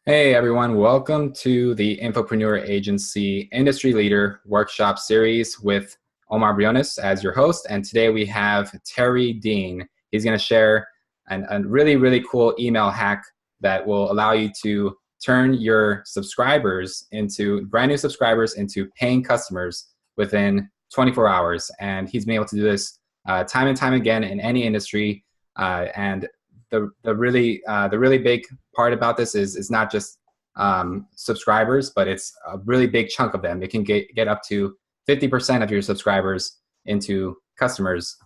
Hey everyone, welcome to the Infopreneur Agency Industry Leader Workshop Series with Omar Briones as your host. And today we have Terry Dean. He's going to share a really cool email hack that will allow you to turn your subscribers into brand new subscribers into paying customers within 24 hours. And he's been able to do this time and time again in any industry. And the really big part about this is not just subscribers, but it's a really big chunk of them. It can get up to 50% of your subscribers into customers.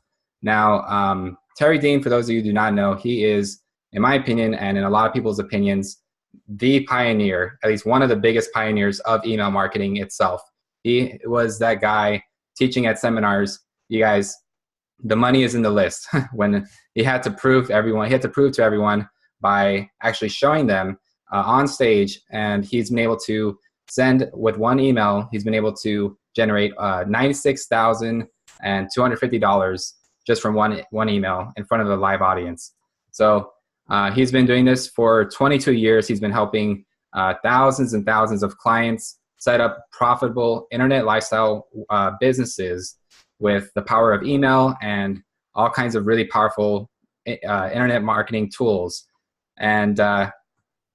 Now, Terry Dean, for those of you who do not know, he is, in my opinion, and in a lot of people's opinions, the pioneer, at least one of the biggest pioneers of email marketing itself. He was that guy teaching at seminars. You guys, the money is in the list. When he had to prove to everyone by actually showing them on stage, and he's been able to send with one email. He's been able to generate $96,250 just from one email in front of a live audience. So he's been doing this for 22 years. He's been helping thousands and thousands of clients set up profitable internet lifestyle businesses with the power of email and all kinds of really powerful internet marketing tools. And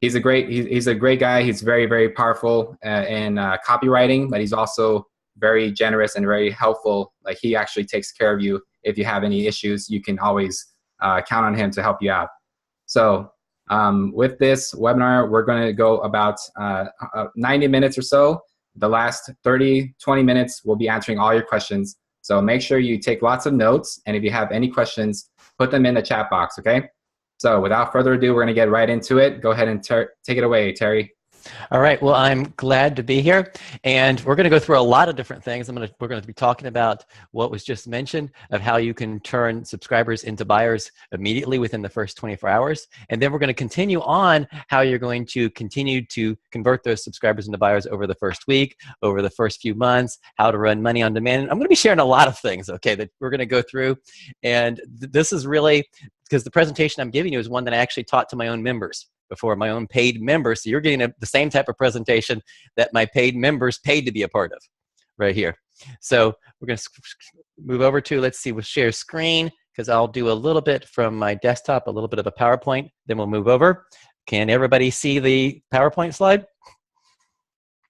he's a great guy. He's very powerful in copywriting, but he's also very generous and very helpful. Like, he actually takes care of you. If you have any issues, you can always count on him to help you out. So with this webinar, we're going to go about 90 minutes or so. The last 20 minutes, we'll be answering all your questions. So make sure you take lots of notes, and if you have any questions, put them in the chat box, okay? So without further ado, we're going to get right into it. Go ahead and take it away, Terry. All right. Well, I'm glad to be here, and we're going to go through a lot of different things. We're going to be talking about what was just mentioned, of how you can turn subscribers into buyers immediately within the first 24 hours. And then we're going to continue on how you're going to continue to convert those subscribers into buyers over the first week, over the first few months, how to run money on demand. I'm going to be sharing a lot of things, okay, that we're going to go through. And this is really because the presentation I'm giving you is one that I actually taught to my own members before, my own paid members. So you're getting the same type of presentation that my paid members paid to be a part of right here. So we're going to move over to, let's see, we'll share screen, because I'll do a little bit from my desktop, a little bit of a PowerPoint, then we'll move over. Can everybody see the PowerPoint slide?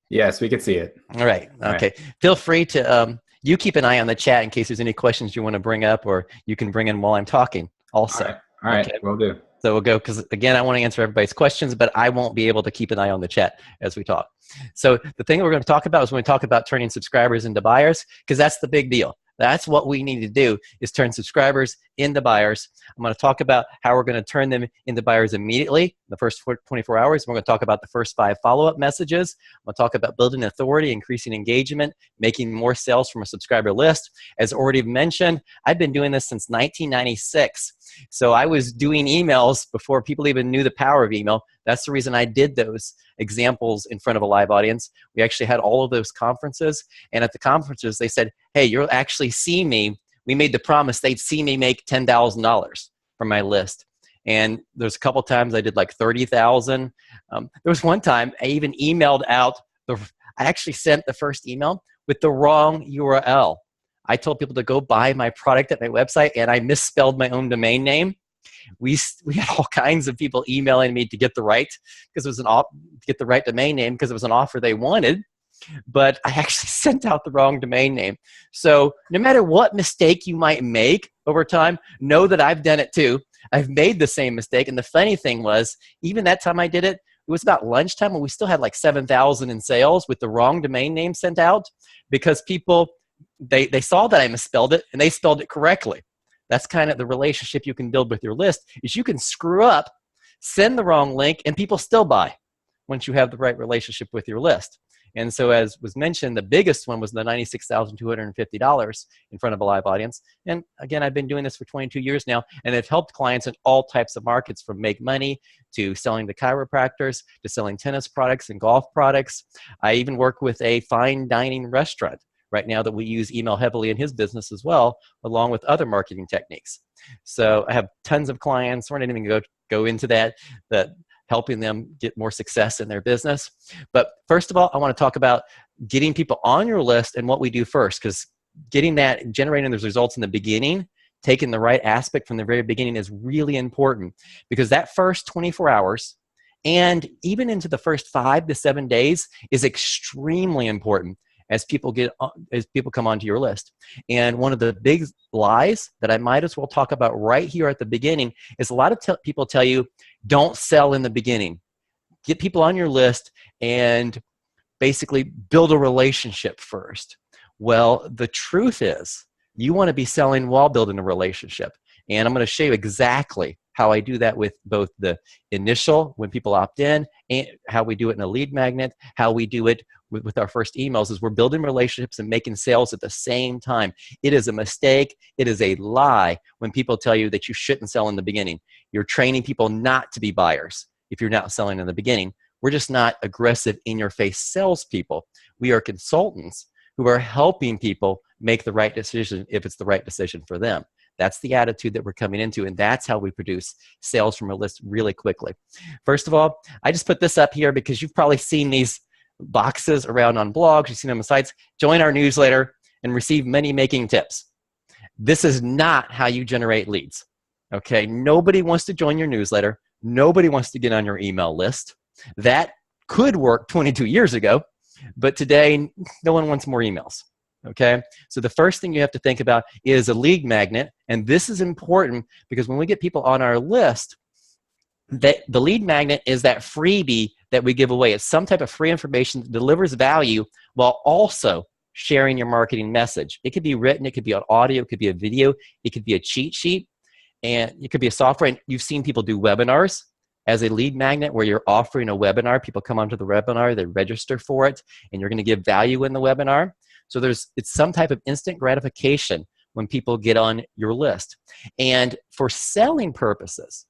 Yes, we can see it. All right. Okay. Right. Feel free to, you keep an eye on the chat in case there's any questions you want to bring up, or you can bring in while I'm talking also. All right. Okay. Will do. So we'll go, because again, I want to answer everybody's questions, but I won't be able to keep an eye on the chat as we talk. So the thing we're going to talk about is when we talk about turning subscribers into buyers, because that's the big deal. That's what we need to do, is turn subscribers into buyers. I'm going to talk about how we're going to turn them into buyers immediately in the first 24 hours. We're going to talk about the first 5 follow-up messages. I'm going to talk about building authority, increasing engagement, making more sales from a subscriber list. As already mentioned, I've been doing this since 1996. So I was doing emails before people even knew the power of email. That's the reason I did those examples in front of a live audience. We actually had all of those conferences, and at the conferences they said, hey, you'll actually see me. We made the promise they'd see me make $10,000 from my list. And there's a couple times I did like 30,000. There was one time I even emailed out, I actually sent the first email with the wrong URL. I told people to go buy my product at my website, and I misspelled my own domain name. We had all kinds of people emailing me to get the right, because it was to get the right domain name, because it was an offer they wanted, but I actually sent out the wrong domain name. So no matter what mistake you might make over time, know that I've done it too. I've made the same mistake, and the funny thing was, even that time I did it, it was about lunchtime, and we still had like 7,000 in sales with the wrong domain name sent out, because people, they saw that I misspelled it, and they spelled it correctly. That's kind of the relationship you can build with your list, is you can screw up, send the wrong link, and people still buy once you have the right relationship with your list. And so, as was mentioned, the biggest one was the $96,250 in front of a live audience. And again, I've been doing this for 22 years now, and I've helped clients in all types of markets, from make money to selling to chiropractors to selling tennis products and golf products. I even work with a fine dining restaurant right now that we use email heavily in his business as well, along with other marketing techniques. So I have tons of clients. We're not even going to go into that. helping them get more success in their business. But first of all, I want to talk about getting people on your list and what we do first, because getting that, generating those results in the beginning, taking the right aspect from the very beginning is really important, because that first 24 hours and even into the first 5 to 7 days is extremely important as people come onto your list. And one of the big lies that I might as well talk about right here at the beginning is a lot of people tell you, don't sell in the beginning. Get people on your list and basically build a relationship first. Well, the truth is you want to be selling while building a relationship. And I'm going to show you exactly how I do that with both the initial, when people opt in, and how we do it in a lead magnet, how we do it with our first emails, is we're building relationships and making sales at the same time. It is a mistake. It is a lie when people tell you that you shouldn't sell in the beginning. You're training people not to be buyers if you're not selling in the beginning. We're just not aggressive, in-your-face salespeople. We are consultants who are helping people make the right decision if it's the right decision for them. That's the attitude that we're coming into, and that's how we produce sales from a list really quickly. First of all, I just put this up here because you've probably seen these boxes around on blogs, you've seen them on sites. Join our newsletter and receive money-making tips. This is not how you generate leads, okay? Nobody wants to join your newsletter. Nobody wants to get on your email list. That could work 22 years ago, but today, no one wants more emails. Okay, so the first thing you have to think about is a lead magnet, and this is important because when we get people on our list, the lead magnet is that freebie that we give away. It's some type of free information that delivers value while also sharing your marketing message. It could be written, it could be on audio, it could be a video, it could be a cheat sheet, and it could be a software. And you've seen people do webinars as a lead magnet where you're offering a webinar. People come onto the webinar, they register for it, and you're going to give value in the webinar. So it's some type of instant gratification when people get on your list. And for selling purposes,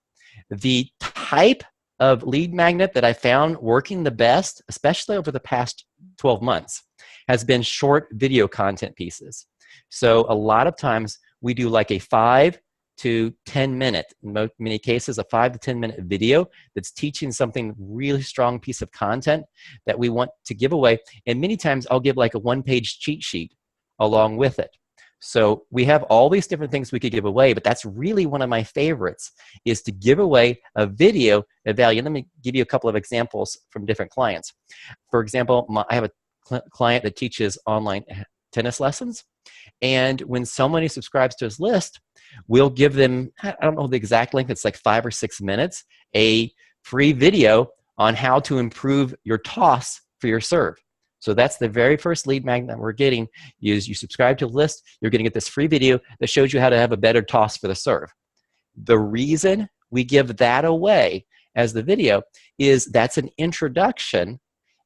the type of lead magnet that I found working the best, especially over the past 12 months, has been short video content pieces. So a lot of times we do like a 5 to 10 minute, in many cases, a 5 to 10 minute video that's teaching something really strong piece of content that we want to give away. And many times I'll give like a 1-page cheat sheet along with it. So we have all these different things we could give away, but that's really one of my favorites, is to give away a video of value. Let me give you a couple of examples from different clients. For example, I have a client that teaches online tennis lessons. And when somebody subscribes to his list, we'll give them, I don't know the exact length, it's like 5 or 6 minutes, a free video on how to improve your toss for your serve. So that's the very first lead magnet that we're getting. Is you subscribe to the list, you're going to get this free video that shows you how to have a better toss for the serve. The reason we give that away as the video is that's an introduction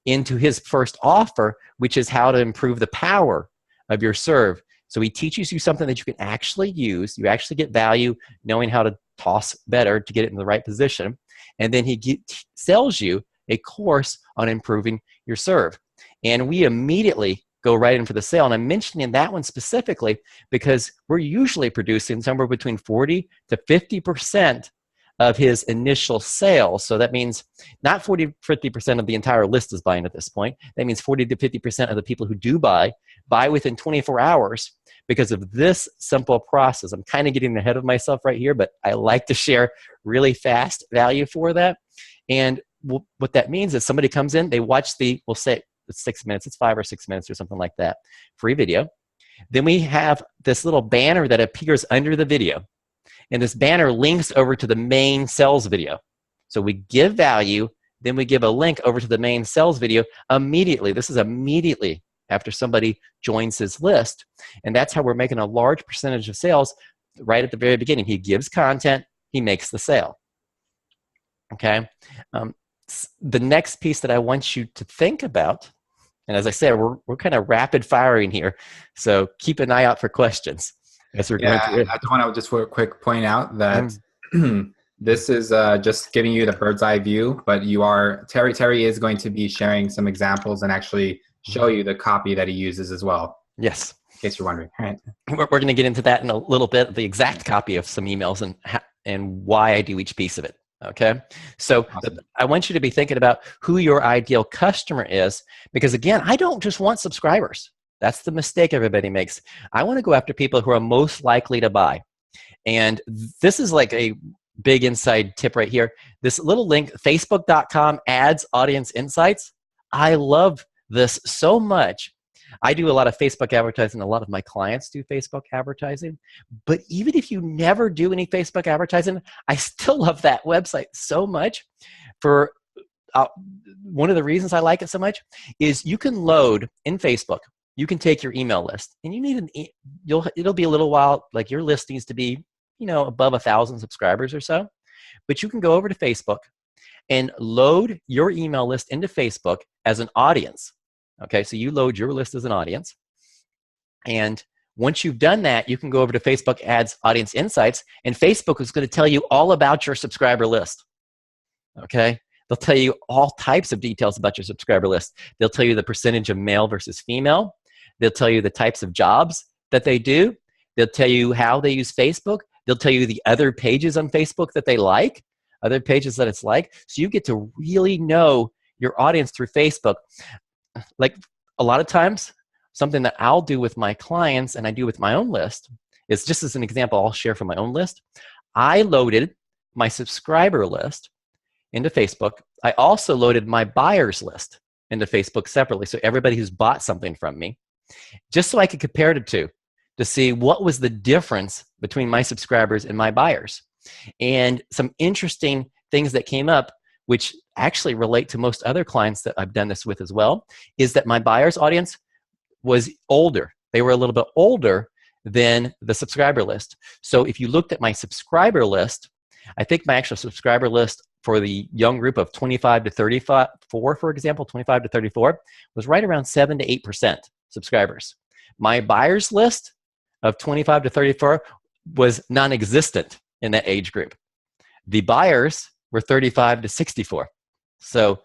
into his first offer, which is how to improve the power of your serve. So he teaches you something that you can actually use. You actually get value knowing how to toss better to get it in the right position. And then he sells you a course on improving your serve. And we immediately go right in for the sale. And I'm mentioning that one specifically because we're usually producing somewhere between 40 to 50% of his initial sales. So that means not 50% of the entire list is buying at this point. That means 40 to 50% of the people who do buy within 24 hours because of this simple process. I'm kind of getting ahead of myself right here, but I like to share really fast value for that. And what that means is somebody comes in, they watch we'll say it's 6 minutes, it's 5 or 6 minutes or something like that, free video. Then we have this little banner that appears under the video. And this banner links over to the main sales video. So we give value, then we give a link over to the main sales video immediately. This is immediately after somebody joins his list. And that's how we're making a large percentage of sales right at the very beginning. He gives content, he makes the sale. Okay? The next piece that I want you to think about, and as I said, we're kind of rapid firing here, so keep an eye out for questions. As we're going through it. I want to just for a quick point out that this is just giving you the bird's eye view, but Terry is going to be sharing some examples and actually show you the copy that he uses as well. Yes. In case you're wondering. All right. We're going to get into that in a little bit, the exact copy of some emails and why I do each piece of it. Okay, so Awesome. I want you to be thinking about who your ideal customer is, because again, I don't just want subscribers. That's the mistake everybody makes. I want to go after people who are most likely to buy. And this is like a big inside tip right here. This little link, facebook.com ads audience insights. I love this so much. I do a lot of Facebook advertising. A lot of my clients do Facebook advertising. But even if you never do any Facebook advertising, I still love that website so much. For one of the reasons I like it so much is you can load in Facebook. You can take your email list, and you need it'll be a little while. Like your list needs to be, above 1,000 subscribers or so. But you can go over to Facebook and load your email list into Facebook as an audience. Okay, so you load your list as an audience. And once you've done that, you can go over to Facebook Ads Audience Insights, and Facebook is going to tell you all about your subscriber list. Okay, they'll tell you all types of details about your subscriber list. They'll tell you the percentage of male versus female. They'll tell you the types of jobs that they do. They'll tell you how they use Facebook. They'll tell you the other pages on Facebook that they like, other pages that it's like. So you get to really know your audience through Facebook. Like a lot of times, something that I'll do with my clients and I do with my own list is, just as an example, I'll share from my own list. I loaded my subscriber list into Facebook. I also loaded my buyers list into Facebook separately. So everybody who's bought something from me, just so I could compare it to see what was the difference between my subscribers and my buyers. And some interesting things that came up, which actually relate to most other clients that I've done this with as well, is that my buyer's audience was older. They were a little bit older than the subscriber list. So if you looked at my subscriber list, I think my actual subscriber list for the young group of 25 to 34, for example, 25 to 34, was right around 7 to 8% subscribers. My buyer's list of 25 to 34 was non-existent in that age group. The buyers were 35 to 64. So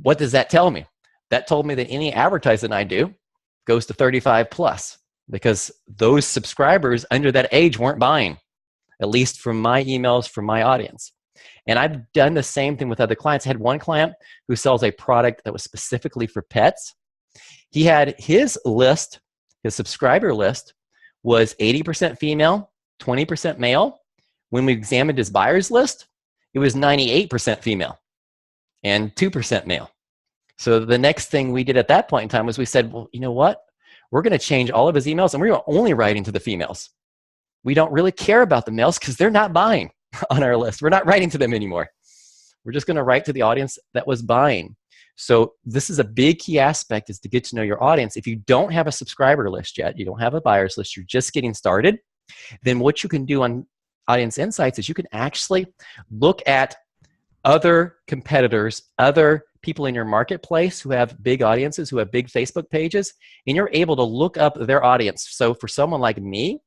what does that tell me? That told me that any advertising I do goes to 35 plus, because those subscribers under that age weren't buying, at least from my emails from my audience. And I've done the same thing with other clients. I had one client who sells a product that was specifically for pets. He had his list, his subscriber list, was 80% female, 20% male. When we examined his buyer's list, it was 98% female and 2% male. So the next thing we did at that point in time was we said, well, you know what? We're going to change all of his emails, and we're only writing to the females. We don't really care about the males because they're not buying on our list. We're not writing to them anymore. We're just going to write to the audience that was buying. So this is a big key aspect, is to get to know your audience. If you don't have a subscriber list yet, you don't have a buyer's list, you're just getting started, then what you can do on Audience Insights is you can actually look at other competitors, other people in your marketplace who have big audiences, who have big Facebook pages, and you're able to look up their audience. So for someone like me,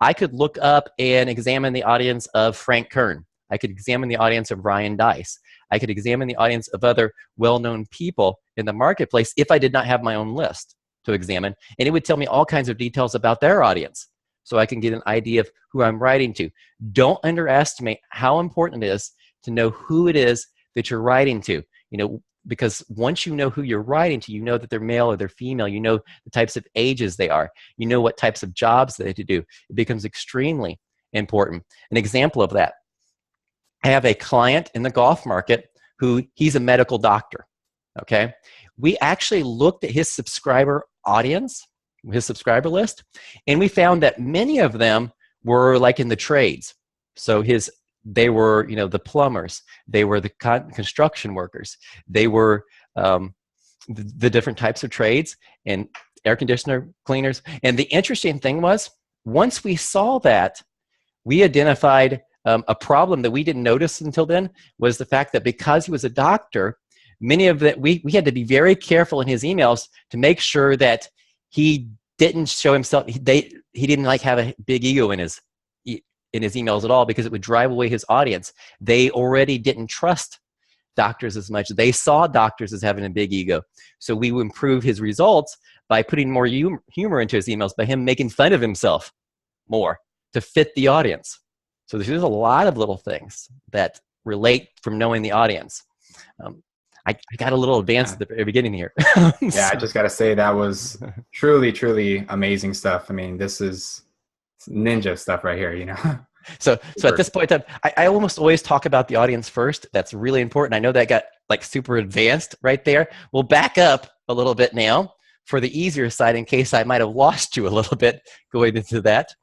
I could look up and examine the audience of Frank Kern. I could examine the audience of Ryan Dice. I could examine the audience of other well-known people in the marketplace if I did not have my own list to examine. And it would tell me all kinds of details about their audience, so I can get an idea of who I'm writing to. Don't underestimate how important it is to know who it is that you're writing to. Because once you know who you're writing to, you know that they're male or they're female. You know the types of ages they are. You know what types of jobs they have to do. It becomes extremely important. An example of that, I have a client in the golf market who, he's a medical doctor, okay? We actually looked at his subscriber audience, his subscriber list, and we found that many of them were like in the trades. So they were, the plumbers, they were the construction workers, they were the different types of trades, and air conditioner cleaners. And the interesting thing was, once we saw that, we identified a problem that we didn't notice until then, was the fact that because he was a doctor, many of that we had to be very careful in his emails to make sure that he didn't show himself, he didn't like have a big ego in his emails at all, because it would drive away his audience. They already didn't trust doctors as much. They saw doctors as having a big ego. So we would improve his results by putting more humor into his emails, by him making fun of himself more to fit the audience. So there's a lot of little things that relate from knowing the audience. I got a little advanced at the very beginning here. Yeah, I just got to say that was truly, truly amazing stuff. I mean, this is ninja stuff right here, you know? So at this point in time, I almost always talk about the audience first. That's really important. I know that got like super advanced right there. We'll back up a little bit now for the easier side in case I might have lost you a little bit going into that.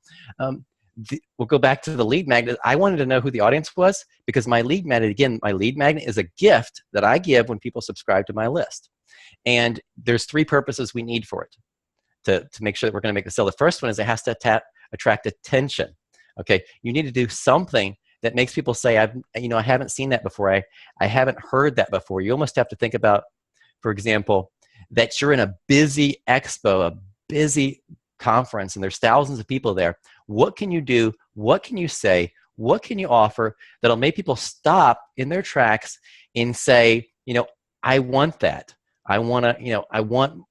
We'll go back to the lead magnet. I wanted to know who the audience was because my lead magnet, again, my lead magnet is a gift that I give when people subscribe to my list. And there's 3 purposes we need for it to make sure that we're going to make the sale. The first one is it has to attract attention. Okay, you need to do something that makes people say, I haven't seen that before. I haven't heard that before. You almost have to think about, for example, that you're in a busy expo, a busy conference, and there's thousands of people there. What can you do? What can you say? What can you offer that'll make people stop in their tracks and say, I want that. I want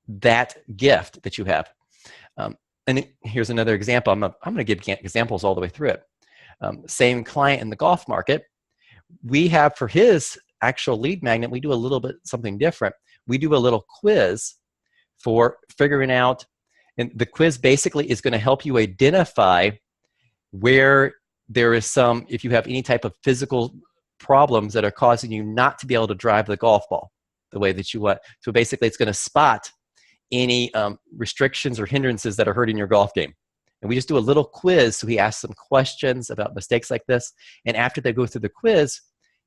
that gift that you have. And here's another example. I'm going to give examples all the way through it. Same client in the golf market. We have for his actual lead magnet, we do a little bit something different. We do a little quiz for figuring out, and the quiz basically is going to help you identify where there is some, if you have any type of physical problems that are causing you not to be able to drive the golf ball the way that you want. So basically it's going to spot any restrictions or hindrances that are hurting your golf game. And we just do a little quiz. So he asks some questions about mistakes like this. And after they go through the quiz,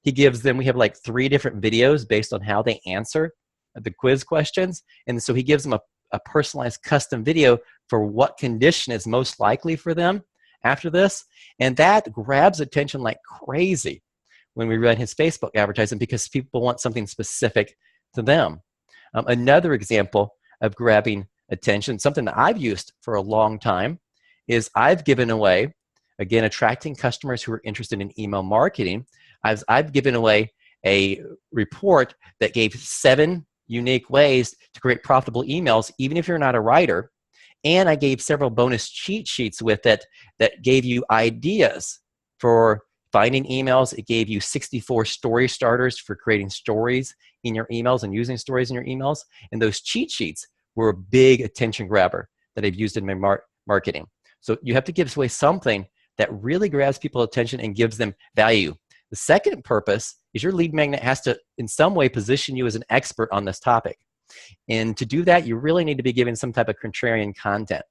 he gives them, we have like 3 different videos based on how they answer the quiz questions. And so he gives them a personalized custom video for what condition is most likely for them after this. And that grabs attention like crazy when we run his Facebook advertising because people want something specific to them. Another example of grabbing attention, something that I've used for a long time, is I've given away, again, attracting customers who are interested in email marketing. I've given away a report that gave 7 unique ways to create profitable emails, even if you're not a writer. And I gave several bonus cheat sheets with it that gave you ideas for finding emails. It gave you 64 story starters for creating stories in your emails and using stories in your emails. And those cheat sheets were a big attention grabber that I've used in my marketing. So you have to give away something that really grabs people's attention and gives them value. The second purpose is your lead magnet has to, in some way, position you as an expert on this topic. And to do that, you really need to be giving some type of contrarian content.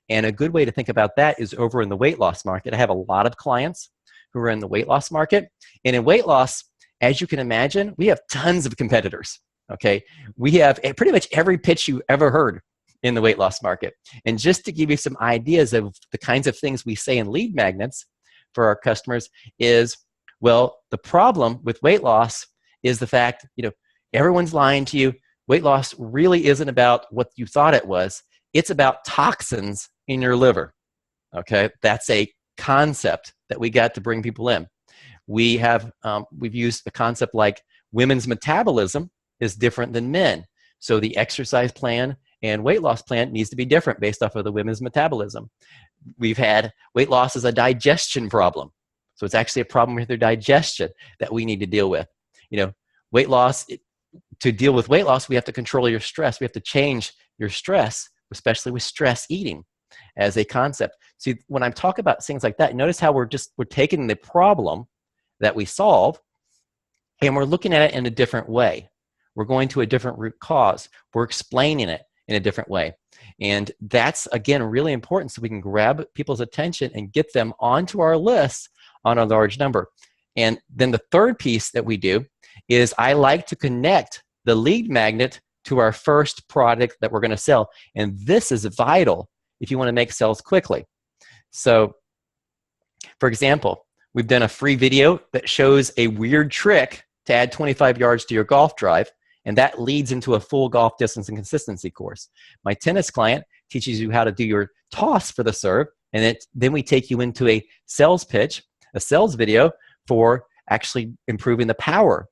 And a good way to think about that is over in the weight loss market. I have a lot of clients who are in the weight loss market. And in weight loss, as you can imagine, we have tons of competitors. Okay, we have pretty much every pitch you ever heard in the weight loss market. And just to give you some ideas of the kinds of things we say in lead magnets for our customers is, well, the problem with weight loss is the fact, everyone's lying to you. Weight loss really isn't about what you thought it was. It's about toxins in your liver. Okay, that's a concept that we got to bring people in. We've used a concept like women's metabolism is different than men. So the exercise plan and weight loss plan needs to be different based off of the women's metabolism. We've had weight loss as a digestion problem. So it's actually a problem with their digestion that we need to deal with. Weight loss, to deal with weight loss, we have to control your stress. We have to change your stress, especially with stress eating as a concept. See, when I'm talking about things like that, notice how we're taking the problem that we solve and we're looking at it in a different way. We're going to a different root cause. We're explaining it in a different way. And that's, again, really important so we can grab people's attention and get them onto our list on a large number. And then the third piece that we do is I like to connect the lead magnet to our first product that we're going to sell. And this is vital if you want to make sales quickly. So, for example, we've done a free video that shows a weird trick to add 25 yards to your golf drive, and that leads into a full golf distance and consistency course. My tennis client teaches you how to do your toss for the serve, and then we take you into a sales pitch, a sales video for actually improving the power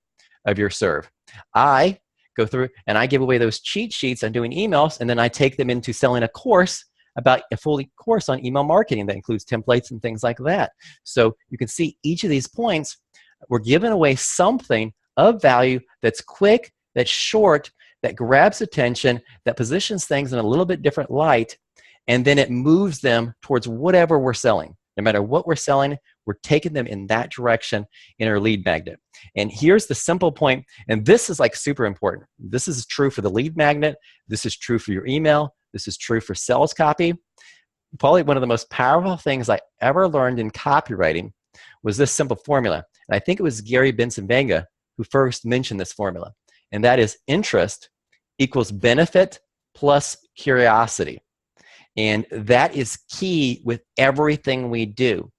of your serve. I go through and I give away those cheat sheets on doing emails, and then I take them into selling a course about a full course on email marketing that includes templates and things like that. So you can see each of these points We're giving away something of value that's quick, that's short, that grabs attention, that positions things in a little bit different light, and then it moves them towards whatever we're selling. No matter what we're selling, we're taking them in that direction in our lead magnet. And here's the simple point, and this is like super important. This is true for the lead magnet. This is true for your email. This is true for sales copy. Probably one of the most powerful things I ever learned in copywriting was this simple formula. And I think it was Gary Bencivenga who first mentioned this formula. And that is interest equals benefit plus curiosity. And that is key with everything we do.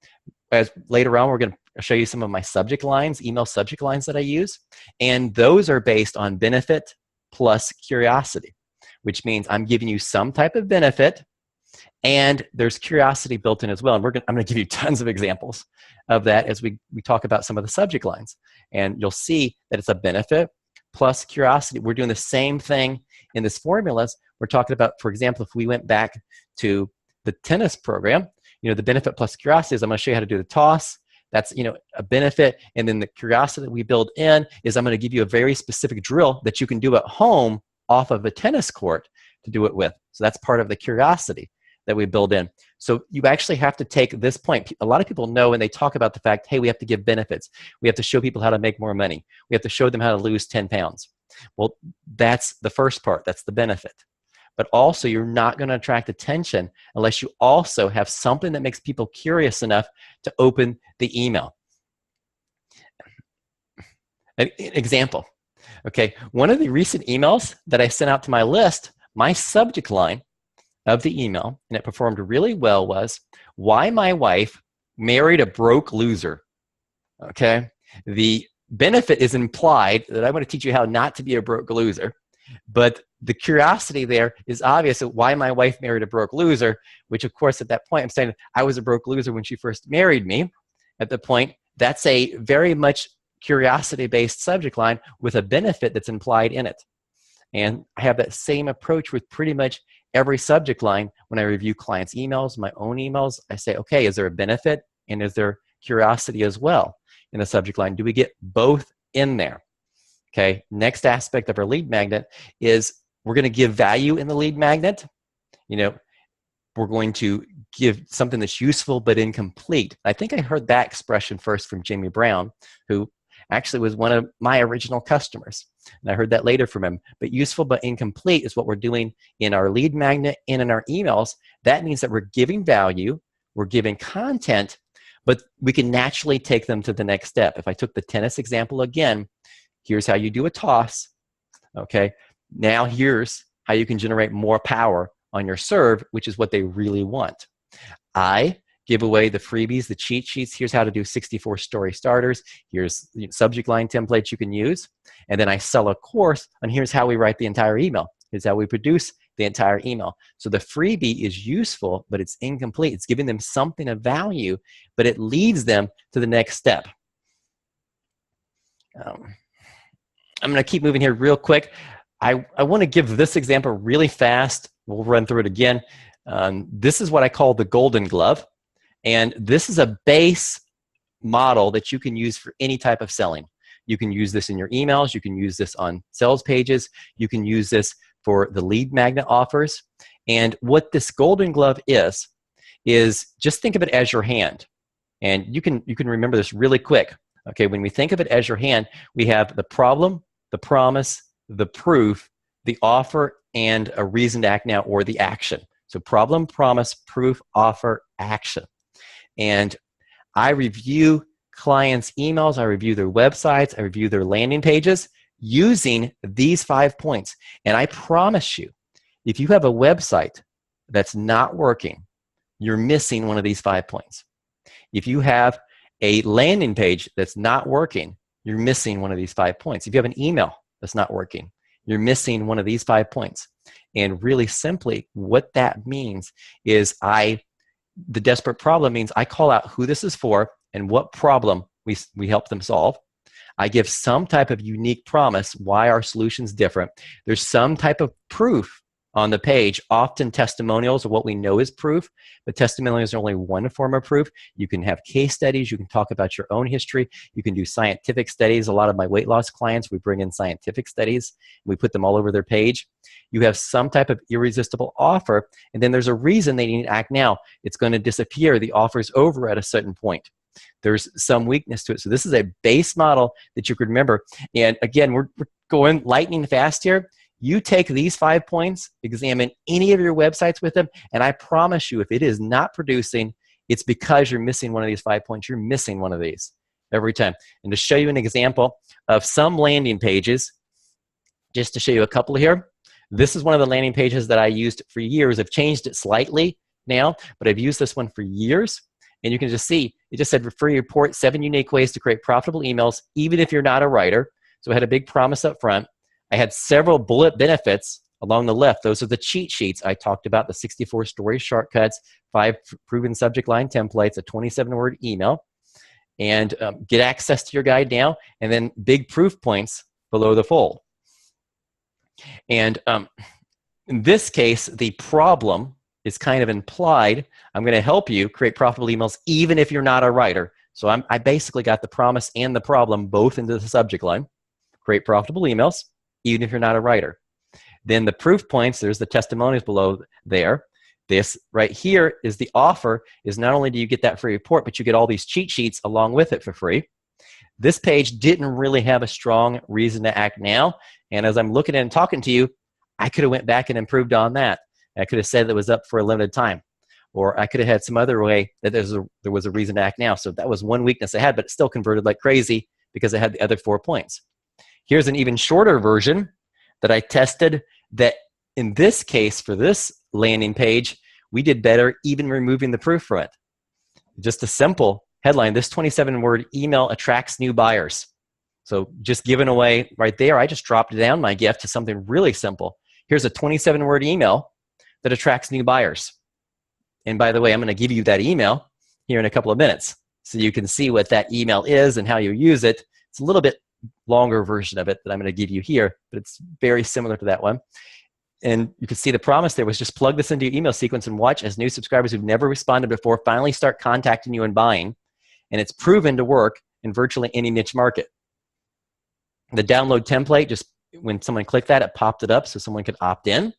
As later on, we're going to show you some of my subject lines, email subject lines that I use. And those are based on benefit plus curiosity, which means I'm giving you some type of benefit and there's curiosity built in as well. And I'm going to give you tons of examples of that as we talk about some of the subject lines. And you'll see that it's a benefit plus curiosity. We're doing the same thing in this formulas. We're talking about, for example, if we went back to the tennis program, the benefit plus curiosity is I'm going to show you how to do the toss. That's, a benefit. And then the curiosity that we build in is I'm going to give you a very specific drill that you can do at home off of a tennis court to do it with. So that's part of the curiosity that we build in. So you actually have to take this point. A lot of people know when they talk about the fact, hey, we have to give benefits. We have to show people how to make more money. We have to show them how to lose 10 pounds. Well, that's the first part. That's the benefit. But also, you're not going to attract attention unless you also have something that makes people curious enough to open the email. An example. Okay, one of the recent emails that I sent out to my list, my subject line of the email, and it performed really well, was why my wife married a broke loser. Okay, the benefit is implied that I want to teach you how not to be a broke loser, but the curiosity there is obvious of why my wife married a broke loser, which of course at that point I'm saying I was a broke loser when she first married me. At the point, that's a very much curiosity-based subject line with a benefit that's implied in it. And I have that same approach with pretty much every subject line when I review clients' emails, my own emails. I say, okay, is there a benefit and is there curiosity as well in the subject line? Do we get both in there? Okay, next aspect of our lead magnet is we're going to give value in the lead magnet. We're going to give something that's useful but incomplete. I think I heard that expression first from Jamie Brown, who actually was one of my original customers. And I heard that later from him. But useful but incomplete is what we're doing in our lead magnet and in our emails. That means that we're giving value, we're giving content, but we can naturally take them to the next step. If I took the tennis example again, here's how you do a toss. Okay, now here's how you can generate more power on your serve, which is what they really want. I give away the freebies, the cheat sheets. Here's how to do 64 story starters. Here's subject line templates you can use. And then I sell a course, and here's how we write the entire email. Here's how we produce the entire email. So the freebie is useful, but it's incomplete. It's giving them something of value, but it leads them to the next step. I'm going to keep moving here real quick. I want to give this example really fast. We'll run through it again. This is what I call the golden glove. And this is a base model that you can use for any type of selling. You can use this in your emails. You can use this on sales pages. You can use this for the lead magnet offers. And what this golden glove is just think of it as your hand. And you can remember this really quick. Okay, when we think of it as your hand, we have the problem, the promise, the proof, the offer, and a reason to act now, or the action. So problem, promise, proof, offer, action. And I review clients' emails, I review their websites, I review their landing pages using these 5 points. And I promise you, if you have a website that's not working, you're missing one of these 5 points. If you have a landing page that's not working, you're missing one of these 5 points. If you have an email that's not working, you're missing one of these 5 points. And really simply, what that means is the desperate problem means I call out who this is for and what problem we help them solve. I give some type of unique promise why our solution's different. There's some type of proof on the page. Often testimonials are what we know is proof, but testimonials are only one form of proof. You can have case studies. You can talk about your own history. You can do scientific studies. A lot of my weight loss clients, we bring in scientific studies. We put them all over their page. You have some type of irresistible offer, and then there's a reason they need to act now. It's going to disappear. The offer's over at a certain point. There's some weakness to it. So this is a base model that you could remember. And again, we're going lightning fast here. You take these 5 points, examine any of your websites with them, and I promise you, if it is not producing, it's because you're missing one of these 5 points. You're missing one of these every time. And to show you an example of some landing pages, just to show you a couple here, this is one of the landing pages that I used for years. I've changed it slightly now, but I've used this one for years. And you can just see, it just said, free report, 7 unique ways to create profitable emails, even if you're not a writer. So I had a big promise up front. I had several bullet benefits along the left. Those are the cheat sheets. I talked about the 64 story shortcuts, 5 proven subject line templates, a 27-word email, and get access to your guide now, and then big proof points below the fold. And in this case, the problem is kind of implied. I'm going to help you create profitable emails even if you're not a writer. So I basically got the promise and the problem both into the subject line. Create profitable emails even if you're not a writer. Then the proof points, there's the testimonials below there. This right here is the offer, is not only do you get that free report, but you get all these cheat sheets along with it for free. This page didn't really have a strong reason to act now. And as I'm looking at and talking to you, I could have went back and improved on that. I could have said that it was up for a limited time. Or I could have had some other way that there was a reason to act now. So that was one weakness I had, but it still converted like crazy because I had the other 4 points. Here's an even shorter version that I tested that in this case, for this landing page, we did better even removing the proof from it. Just a simple headline, this 27-word email attracts new buyers. So just giving away right there, I just dropped down my gift to something really simple. Here's a 27-word email that attracts new buyers. And by the way, I'm going to give you that email here in a couple of minutes so you can see what that email is and how you use it. It's a little bit longer version of it that I'm going to give you here, but it's very similar to that one. And you can see the promise there was just plug this into your email sequence and watch as new subscribers who've never responded before finally start contacting you and buying. And it's proven to work in virtually any niche market. The download template, just when someone clicked that, it popped it up so someone could opt in.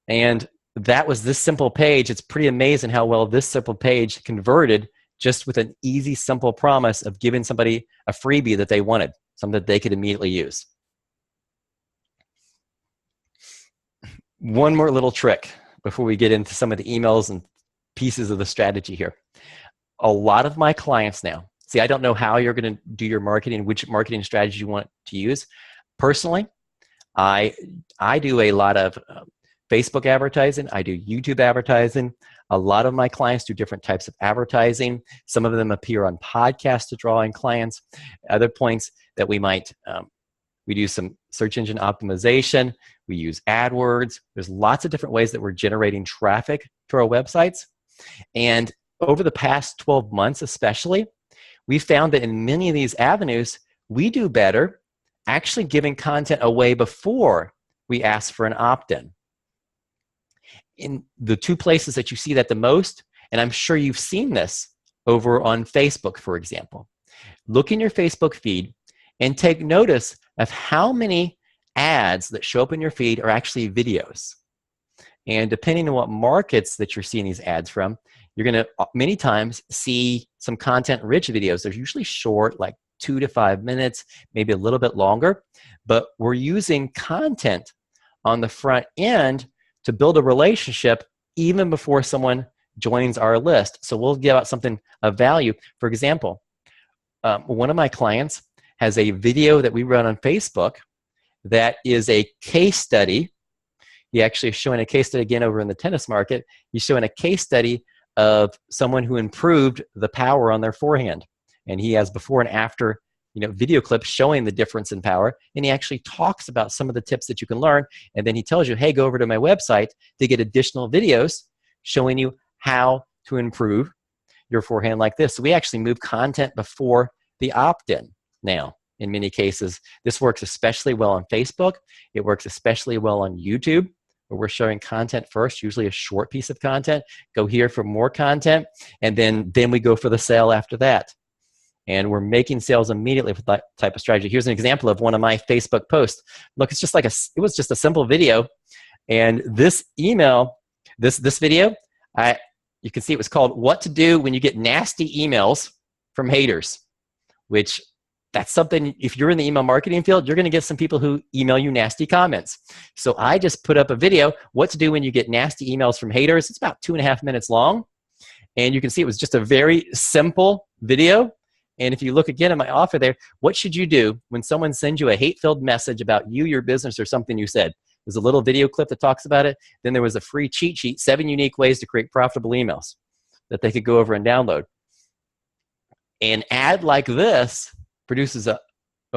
And that was this simple page. It's pretty amazing how well this simple page converted just with an easy, simple promise of giving somebody a freebie that they wanted, something that they could immediately use. One more little trick before we get into some of the emails and pieces of the strategy here. A lot of my clients now, see, I don't know how you're going to do your marketing, which marketing strategy you want to use. Personally, I do a lot of Facebook advertising. I do YouTube advertising. A lot of my clients do different types of advertising. Some of them appear on podcasts to draw in clients. Other points that we might, we do some search engine optimization. We use AdWords. There's lots of different ways that we're generating traffic to our websites. And over the past 12 months especially, we found that in many of these avenues, we do better actually giving content away before we ask for an opt-in. In the 2 places that you see that the most, and I'm sure you've seen this over on Facebook, for example. Look in your Facebook feed and take notice of how many ads that show up in your feed are actually videos. And depending on what markets that you're seeing these ads from, you're going to many times see some content-rich videos. They're usually short, like 2 to 5 minutes, maybe a little bit longer. But we're using content on the front end to build a relationship even before someone joins our list. So we'll give out something of value. For example, one of my clients has a video that we run on Facebook that is a case study. He actually is showing a case study again over in the tennis market. He's showing a case study of someone who improved the power on their forehand. And he has before and after video clips showing the difference in power. And he actually talks about some of the tips that you can learn. And then he tells you, hey, go over to my website to get additional videos showing you how to improve your forehand like this. So we actually move content before the opt-in now. In many cases, this works especially well on Facebook. It works especially well on YouTube. where we're showing content first, usually a short piece of content, go here for more content, and then we go for the sale after that. And we're making sales immediately with that type of strategy. Here's an example of one of my Facebook posts. Look, it's just like it was just a simple video. And this email, this video, you can see it was called "What to Do When You Get Nasty Emails from Haters," which that's something, if you're in the email marketing field, you're going to get some people who email you nasty comments. So I just put up a video, what to do when you get nasty emails from haters. It's about 2.5 minutes long. And you can see it was just a very simple video. And if you look again at my offer there, what should you do when someone sends you a hate-filled message about you, your business, or something you said? There's a little video clip that talks about it. Then there was a free cheat sheet, 7 unique ways to create profitable emails that they could go over and download. An ad like this produces a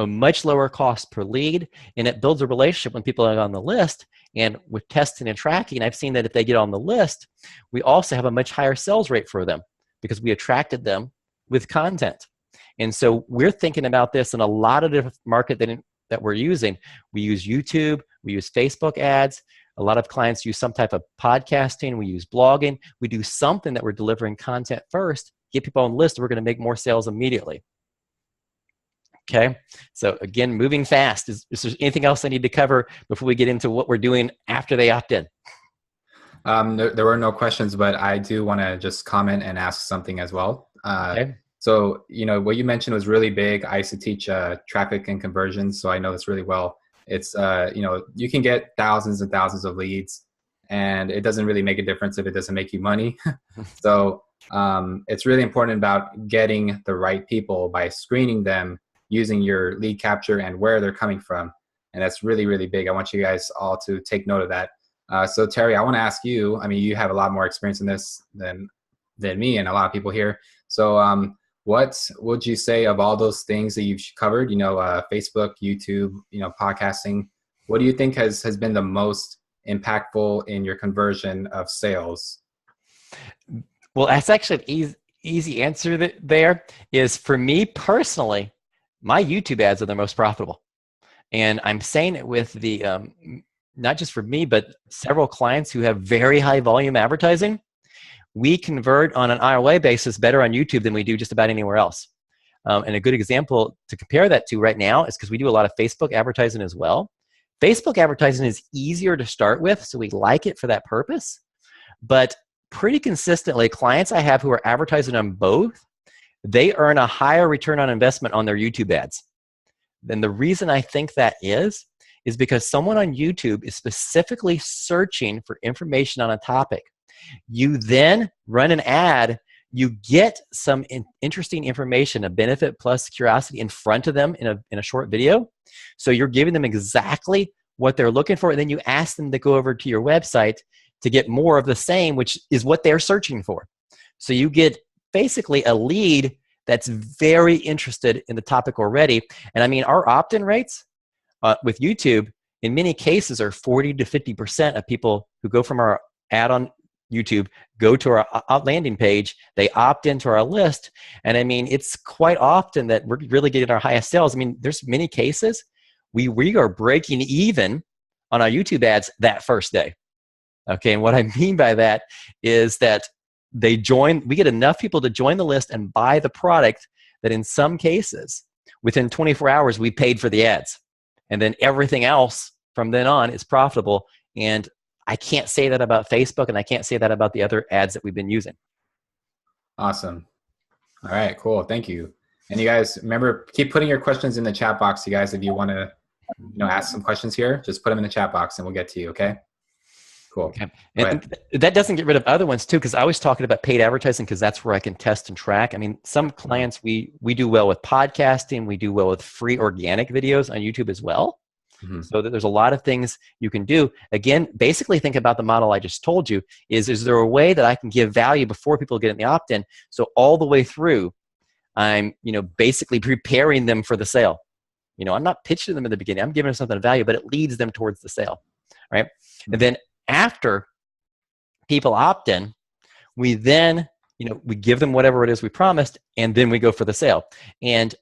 much lower cost per lead, and it builds a relationship when people are on the list. And with testing and tracking, I've seen that if they get on the list, we also have a much higher sales rate for them because we attracted them with content. And so we're thinking about this in a lot of different market that we're using. We use YouTube, we use Facebook ads. A lot of clients use some type of podcasting. We use blogging. We do something that we're delivering content first, get people on the list, and we're going to make more sales immediately. Okay, so again, moving fast. Is there anything else I need to cover before we get into what we're doing after they opt in? There were no questions, but I do want to just comment and ask something as well. Okay. So, what you mentioned was really big. I used to teach traffic and conversions, so I know this really well. It's, you can get thousands and thousands of leads, and it doesn't really make a difference if it doesn't make you money. So it's really important about getting the right people by screening them using your lead capture and where they're coming from. And that's really, really big. I want you guys all to take note of that. So Terry, I want to ask you, I mean, you have a lot more experience in this than me and a lot of people here. So what would you say of all those things that you've covered, Facebook, YouTube, podcasting, what do you think has been the most impactful in your conversion of sales? Well, that's actually an easy answer there is, for me personally, my YouTube ads are the most profitable. And I'm saying it with the, not just for me, but several clients who have very high volume advertising. We convert on an ROI basis better on YouTube than we do just about anywhere else. And a good example to compare that to right now is because we do a lot of Facebook advertising as well. Facebook advertising is easier to start with, so we like it for that purpose. But pretty consistently, clients I have who are advertising on both, they earn a higher return on investment on their YouTube ads. And the reason I think that is because someone on YouTube is specifically searching for information on a topic. You then run an ad, you get some interesting information, a benefit plus curiosity in front of them in a short video. So you're giving them exactly what they're looking for, and then you ask them to go over to your website to get more of the same, which is what they're searching for. So you get basically a lead that's very interested in the topic already. And I mean, our opt-in rates with YouTube in many cases are 40 to 50% of people who go from our ad on YouTube, go to our landing page, they opt into our list. And I mean, it's quite often that we're really getting our highest sales. I mean, there's many cases we are breaking even on our YouTube ads that first day. Okay, and what I mean by that is that we get enough people to join the list and buy the product that in some cases, within 24 hours, we paid for the ads. And then everything else from then on is profitable. And I can't say that about Facebook, and I can't say that about the other ads that we've been using. Awesome. All right, cool. Thank you. And you guys, remember, keep putting your questions in the chat box, you guys. If you want to ask some questions here, just put them in the chat box and we'll get to you, okay? Cool. Okay. And that doesn't get rid of other ones too, because I was talking about paid advertising because that's where I can test and track. I mean, some clients, we do well with podcasting. We do well with free organic videos on YouTube as well. Mm-hmm. So there's a lot of things you can do. Again, basically think about the model I just told you. Is there a way that I can give value before people get in the opt-in? So all the way through, I'm basically preparing them for the sale. I'm not pitching them in the beginning. I'm giving them something of value, but it leads them towards the sale, right? Mm-hmm. And then after people opt in, we then, we give them whatever it is we promised, and then we go for the sale. And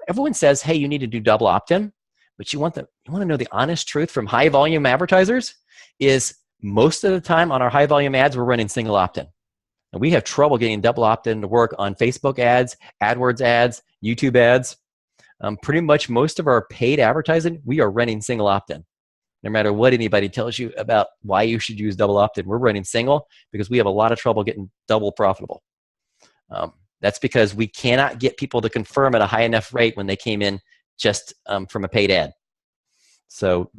everyone says, hey, you need to do double opt-in, but you want to know the honest truth from high volume advertisers is most of the time on our high volume ads, we're running single opt-in. And we have trouble getting double opt-in to work on Facebook ads, AdWords ads, YouTube ads. Pretty much most of our paid advertising, we are running single opt-in. No matter what anybody tells you about why you should use double opt-in, we're running single because we have a lot of trouble getting double profitable. That's because we cannot get people to confirm at a high enough rate when they came in just from a paid ad. So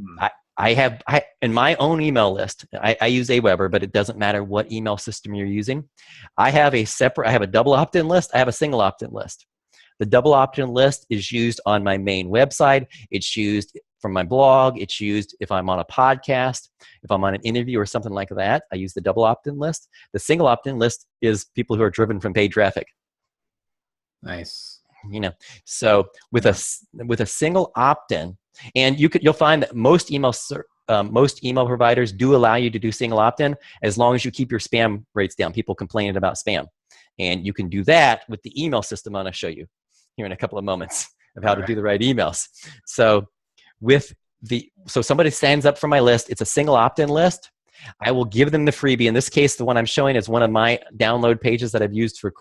I have in my own email list, I use Aweber, but it doesn't matter what email system you're using. I have a double opt-in list. I have a single opt-in list. The double opt-in list is used on my main website. It's used from my blog. It's used if I'm on a podcast, if I'm on an interview or something like that. I use the double opt-in list. The single opt-in list is people who are driven from paid traffic. Nice. So with a single opt-in, and you'll find that most email providers do allow you to do single opt-in as long as you keep your spam rates down. People complaining about spam, and you can do that with the email system I'm going to show you here in a couple of moments of how to do the right emails. So somebody signs up for my list. It's a single opt-in list. I will give them the freebie. In this case, the one I'm showing is one of my download pages that I've used for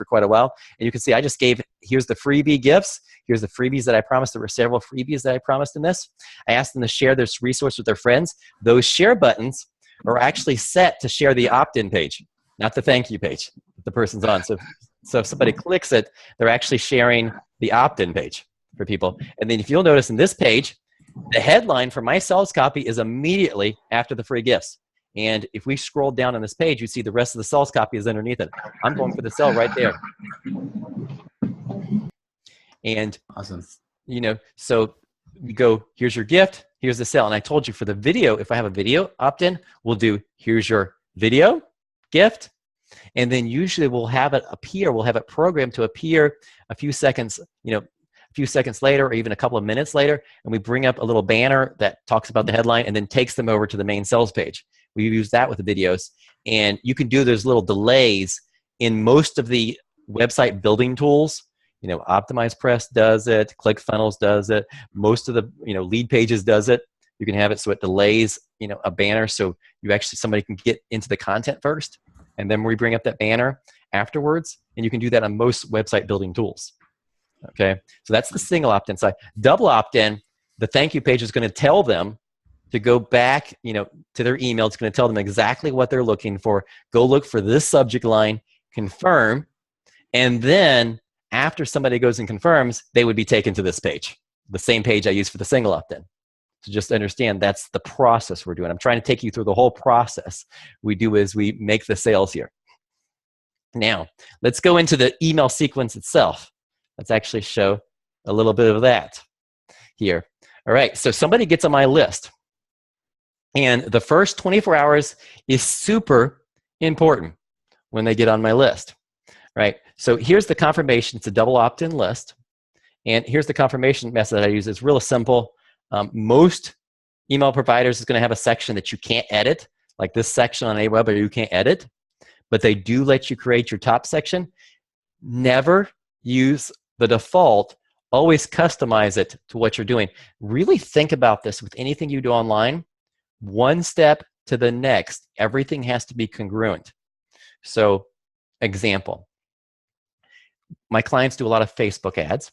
quite a while. And you can see I just here's the freebie gifts. Here's the freebies that I promised. There were several freebies that I promised in this. I asked them to share this resource with their friends. Those share buttons are actually set to share the opt-in page, not the thank you page that the person's on. So if somebody clicks it, they're actually sharing the opt-in page for people. And then if you'll notice in this page, the headline for my sales copy is immediately after the free gifts. And if we scroll down on this page, you see the rest of the sales copy is underneath it. I'm going for the sale right there. And awesome. So you go, here's your gift, here's the sale. And I told you for the video, if I have a video opt-in, we'll do, here's your video gift. And then usually we'll have it appear, we'll have it programmed to appear a few seconds later, or even a couple of minutes later, and we bring up a little banner that talks about the headline and then takes them over to the main sales page. We use that with the videos, and you can do those little delays in most of the website building tools. Optimize Press does it, ClickFunnels does it, most of the lead pages does it. You can have it so it delays a banner, so somebody can get into the content first, and then we bring up that banner afterwards, and you can do that on most website building tools. Okay, so that's the single opt-in side. Double opt-in, the thank you page is going to tell them to go back, to their email. It's going to tell them exactly what they're looking for. Go look for this subject line, confirm, and then after somebody goes and confirms, they would be taken to this page, the same page I use for the single opt-in. So just understand that's the process we're doing. I'm trying to take you through the whole process we do as we make the sales here. Now, let's go into the email sequence itself. Let's actually show a little bit of that here. All right, so somebody gets on my list. And the first 24 hours is super important when they get on my list, right? So here's the confirmation. It's a double opt-in list. And here's the confirmation method I use. It's real simple. Most email providers is going to have a section that you can't edit, like this section on Aweber you can't edit, but they do let you create your top section. Never use the default. Always customize it to what you're doing. Really think about this with anything you do online. One step to the next, everything has to be congruent. So, example, my clients do a lot of Facebook ads.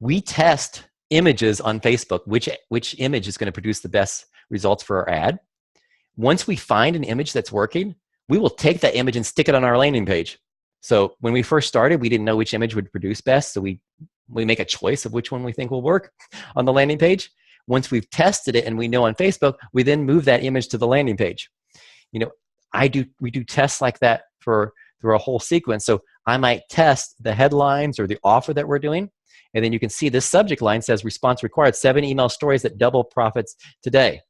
We test images on Facebook, which image is going to produce the best results for our ad. Once we find an image that's working, we will take that image and stick it on our landing page. So when we first started, we didn't know which image would produce best, so we make a choice of which one we think will work on the landing page. Once we've tested it and we know on Facebook, we then move that image to the landing page. We do tests like that through a whole sequence. So I might test the headlines or the offer that we're doing, and then you can see this subject line says response required, 7 email stories that double profits today.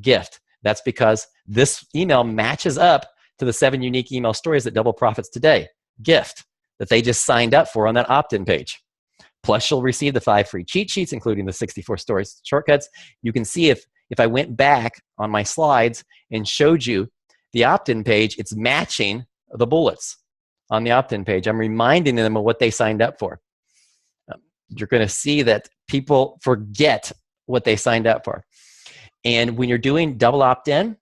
Gift. That's because this email matches up to the 7 unique email stories that double profits today. Gift that they just signed up for on that opt-in page. Plus, you'll receive the 5 free cheat sheets, including the 64 stories shortcuts. You can see if I went back on my slides and showed you the opt-in page, it's matching the bullets on the opt-in page. I'm reminding them of what they signed up for. You're going to see that people forget what they signed up for. And when you're doing double opt-in,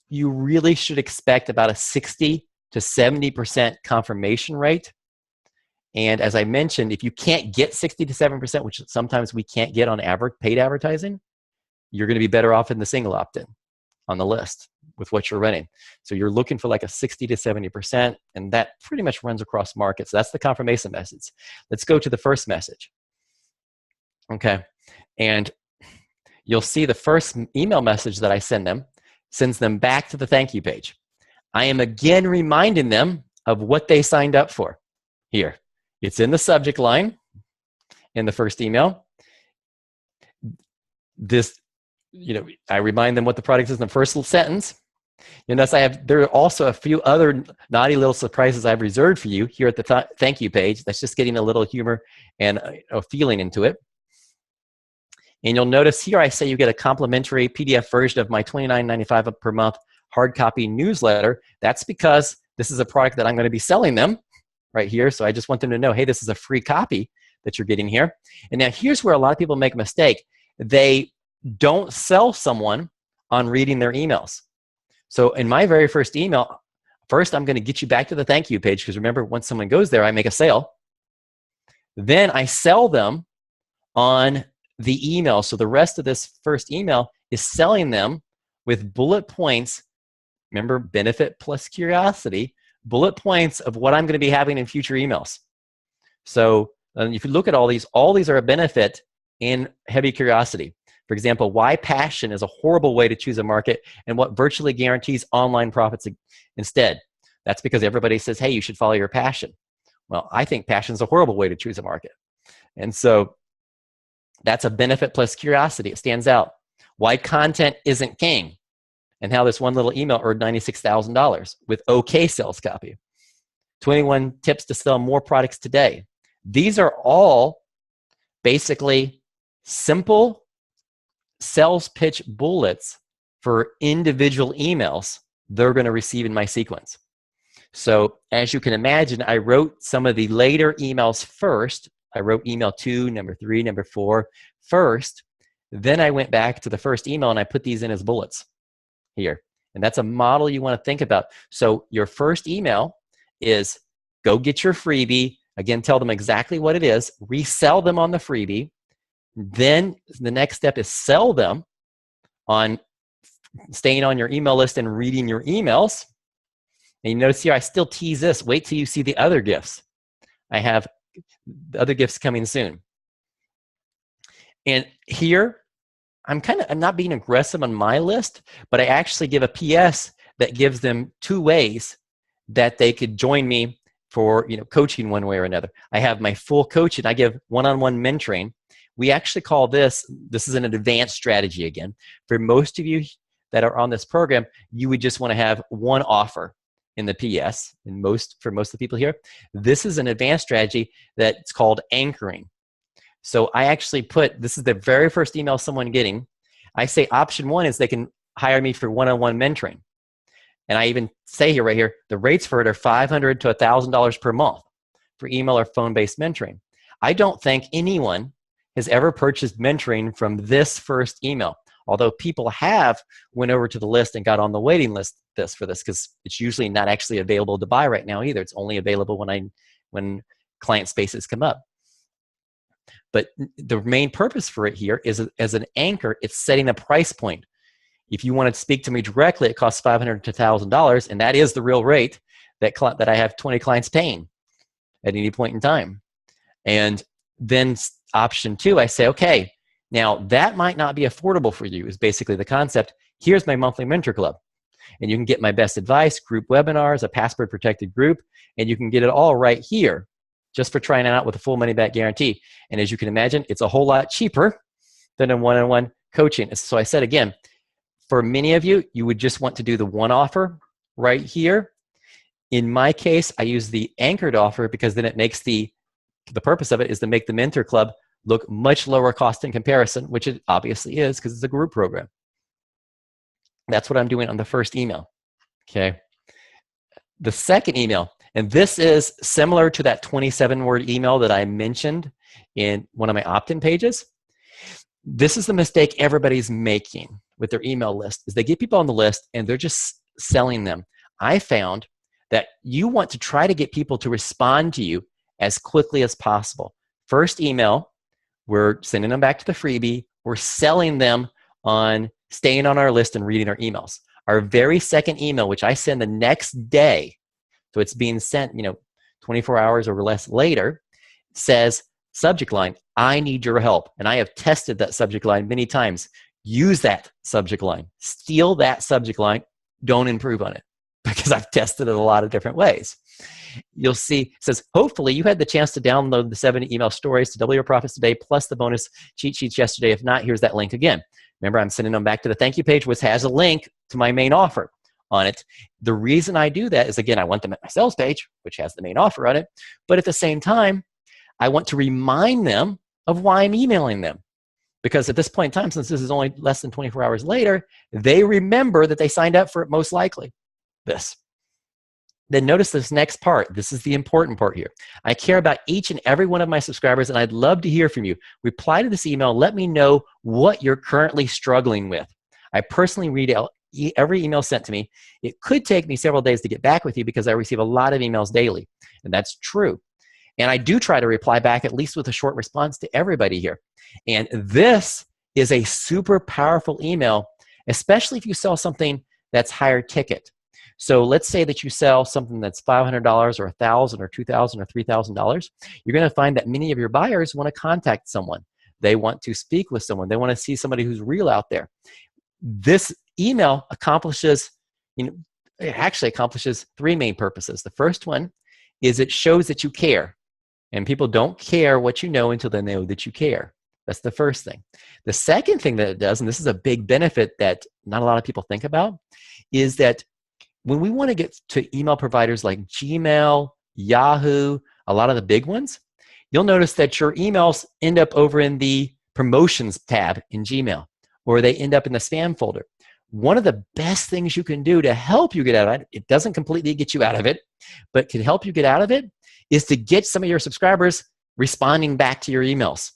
you really should expect about a 60 to 70% confirmation rate. And as I mentioned, if you can't get 60 to 7%, which sometimes we can't get on paid advertising, you're going to be better off in the single opt-in on the list with what you're running. So you're looking for like a 60 to 70%, and that pretty much runs across markets. So that's the confirmation message. Let's go to the first message. Okay. And you'll see the first email message that I send them sends them back to the thank you page. I am again reminding them of what they signed up for here. It's in the subject line in the first email. I remind them what the product is in the first little sentence. You notice there are also a few other naughty little surprises I've reserved for you here at the thank you page. That's just getting a little humor and a feeling into it. And you'll notice here I say you get a complimentary PDF version of my $29.95 per month hard copy newsletter. That's because this is a product that I'm going to be selling them right here. So I just want them to know, hey, this is a free copy that you're getting here. And now here's where a lot of people make a mistake. They don't sell someone on reading their emails. So in my very first email, first I'm going to get you back to the thank you page, because remember, once someone goes there, I make a sale. Then I sell them on the email. So the rest of this first email is selling them with bullet points. Remember, benefit plus curiosity, bullet points of what I'm going to be having in future emails. So if you look at all these are a benefit in heavy curiosity. For example, why passion is a horrible way to choose a market and what virtually guarantees online profits instead. That's because everybody says, hey, you should follow your passion. Well, I think passion is a horrible way to choose a market. And so that's a benefit plus curiosity. It stands out. Why content isn't king, and how this one little email earned $96,000 with okay sales copy. 21 tips to sell more products today. These are all basically simple sales pitch bullets for individual emails they're going to receive in my sequence. So as you can imagine, I wrote some of the later emails first. I wrote email 2, number 3, number 4 first. Then I went back to the first email and I put these in as bullets here. And that's a model you want to think about. So your first email is go get your freebie. Again, tell them exactly what it is. Resell them on the freebie. Then the next step is sell them on staying on your email list and reading your emails. And you notice here, I still tease this. Wait till you see the other gifts. I have the other gifts coming soon. And here, I'm not being aggressive on my list, but I actually give a PS that gives them 2 ways that they could join me for coaching one way or another. I have my full coaching. I give one-on-one mentoring. We actually call this is an advanced strategy again. For most of you that are on this program, you would just want to have one offer in the PS. And for most of the people here, this is an advanced strategy that's called anchoring. So I actually this is the very first email someone getting. I say option 1 is they can hire me for one-on-one mentoring. And I even say here, right here, the rates for it are $500 to $1,000 per month for email or phone-based mentoring. I don't think anyone has ever purchased mentoring from this first email, although people have went over to the list and got on the waiting list for this, because it's usually not actually available to buy right now either. It's only available when client spaces come up. But the main purpose for it here is as an anchor, it's setting a price point. If you want to speak to me directly, it costs $500 to $1,000, and that is the real rate that I have 20 clients paying at any point in time. And then option 2, I say, okay, now that might not be affordable for you, is basically the concept. Here's my monthly mentor club. And you can get my best advice, group webinars, a password protected group, and you can get it all right here just for trying it out with a full money back guarantee. And as you can imagine, it's a whole lot cheaper than a one-on-one coaching. So I said again, for many of you, you would just want to do the one offer right here. In my case, I use the anchored offer because then it makes the purpose of it is to make the mentor club look much lower cost in comparison, which it obviously is because it's a group program. That's what I'm doing on the first email. Okay. The second email, and this is similar to that 27-word email that I mentioned in one of my opt-in pages. This is the mistake everybody's making with their email list, is they get people on the list and they're just selling them. I found that you want to try to get people to respond to you as quickly as possible. First email, we're sending them back to the freebie. We're selling them on staying on our list and reading our emails. Our very second email, which I send the next day, so it's being sent, 24 hours or less later, says, subject line, I need your help. And I have tested that subject line many times. Use that subject line. Steal that subject line. Don't improve on it, because I've tested it a lot of different ways. You'll see, it says, hopefully you had the chance to download the 7 email stories to double your profits today, plus the bonus cheat sheets yesterday. If not, here's that link again. Remember, I'm sending them back to the thank you page, which has a link to my main offer on it. The reason I do that is, again, I want them at my sales page, which has the main offer on it. But at the same time, I want to remind them of why I'm emailing them. Because at this point in time, since this is only less than 24 hours later, they remember that they signed up for it, most likely. This. Then notice this next part. This is the important part here. I care about each and every one of my subscribers, and I'd love to hear from you. Reply to this email. Let me know what you're currently struggling with. I personally read out every email sent to me. It could take me several days to get back with you because I receive a lot of emails daily, and that's true. And I do try to reply back at least with a short response to everybody here. And this is a super powerful email, especially if you sell something that's higher ticket. So let's say that you sell something that's $500 or $1,000 or $2,000 or $3,000. You're going to find that many of your buyers want to contact someone. They want to speak with someone. They want to see somebody who's real out there. This email accomplishes, it actually accomplishes 3 main purposes. The first one is it shows that you care. And people don't care what you know until they know that you care. That's the first thing. The second thing that it does, and this is a big benefit that not a lot of people think about, is that when we want to get to email providers like Gmail, Yahoo, a lot of the big ones, you'll notice that your emails end up over in the promotions tab in Gmail, or they end up in the spam folder. One of the best things you can do to help you get out of it, it doesn't completely get you out of it, but can help you get out of it, is to get some of your subscribers responding back to your emails.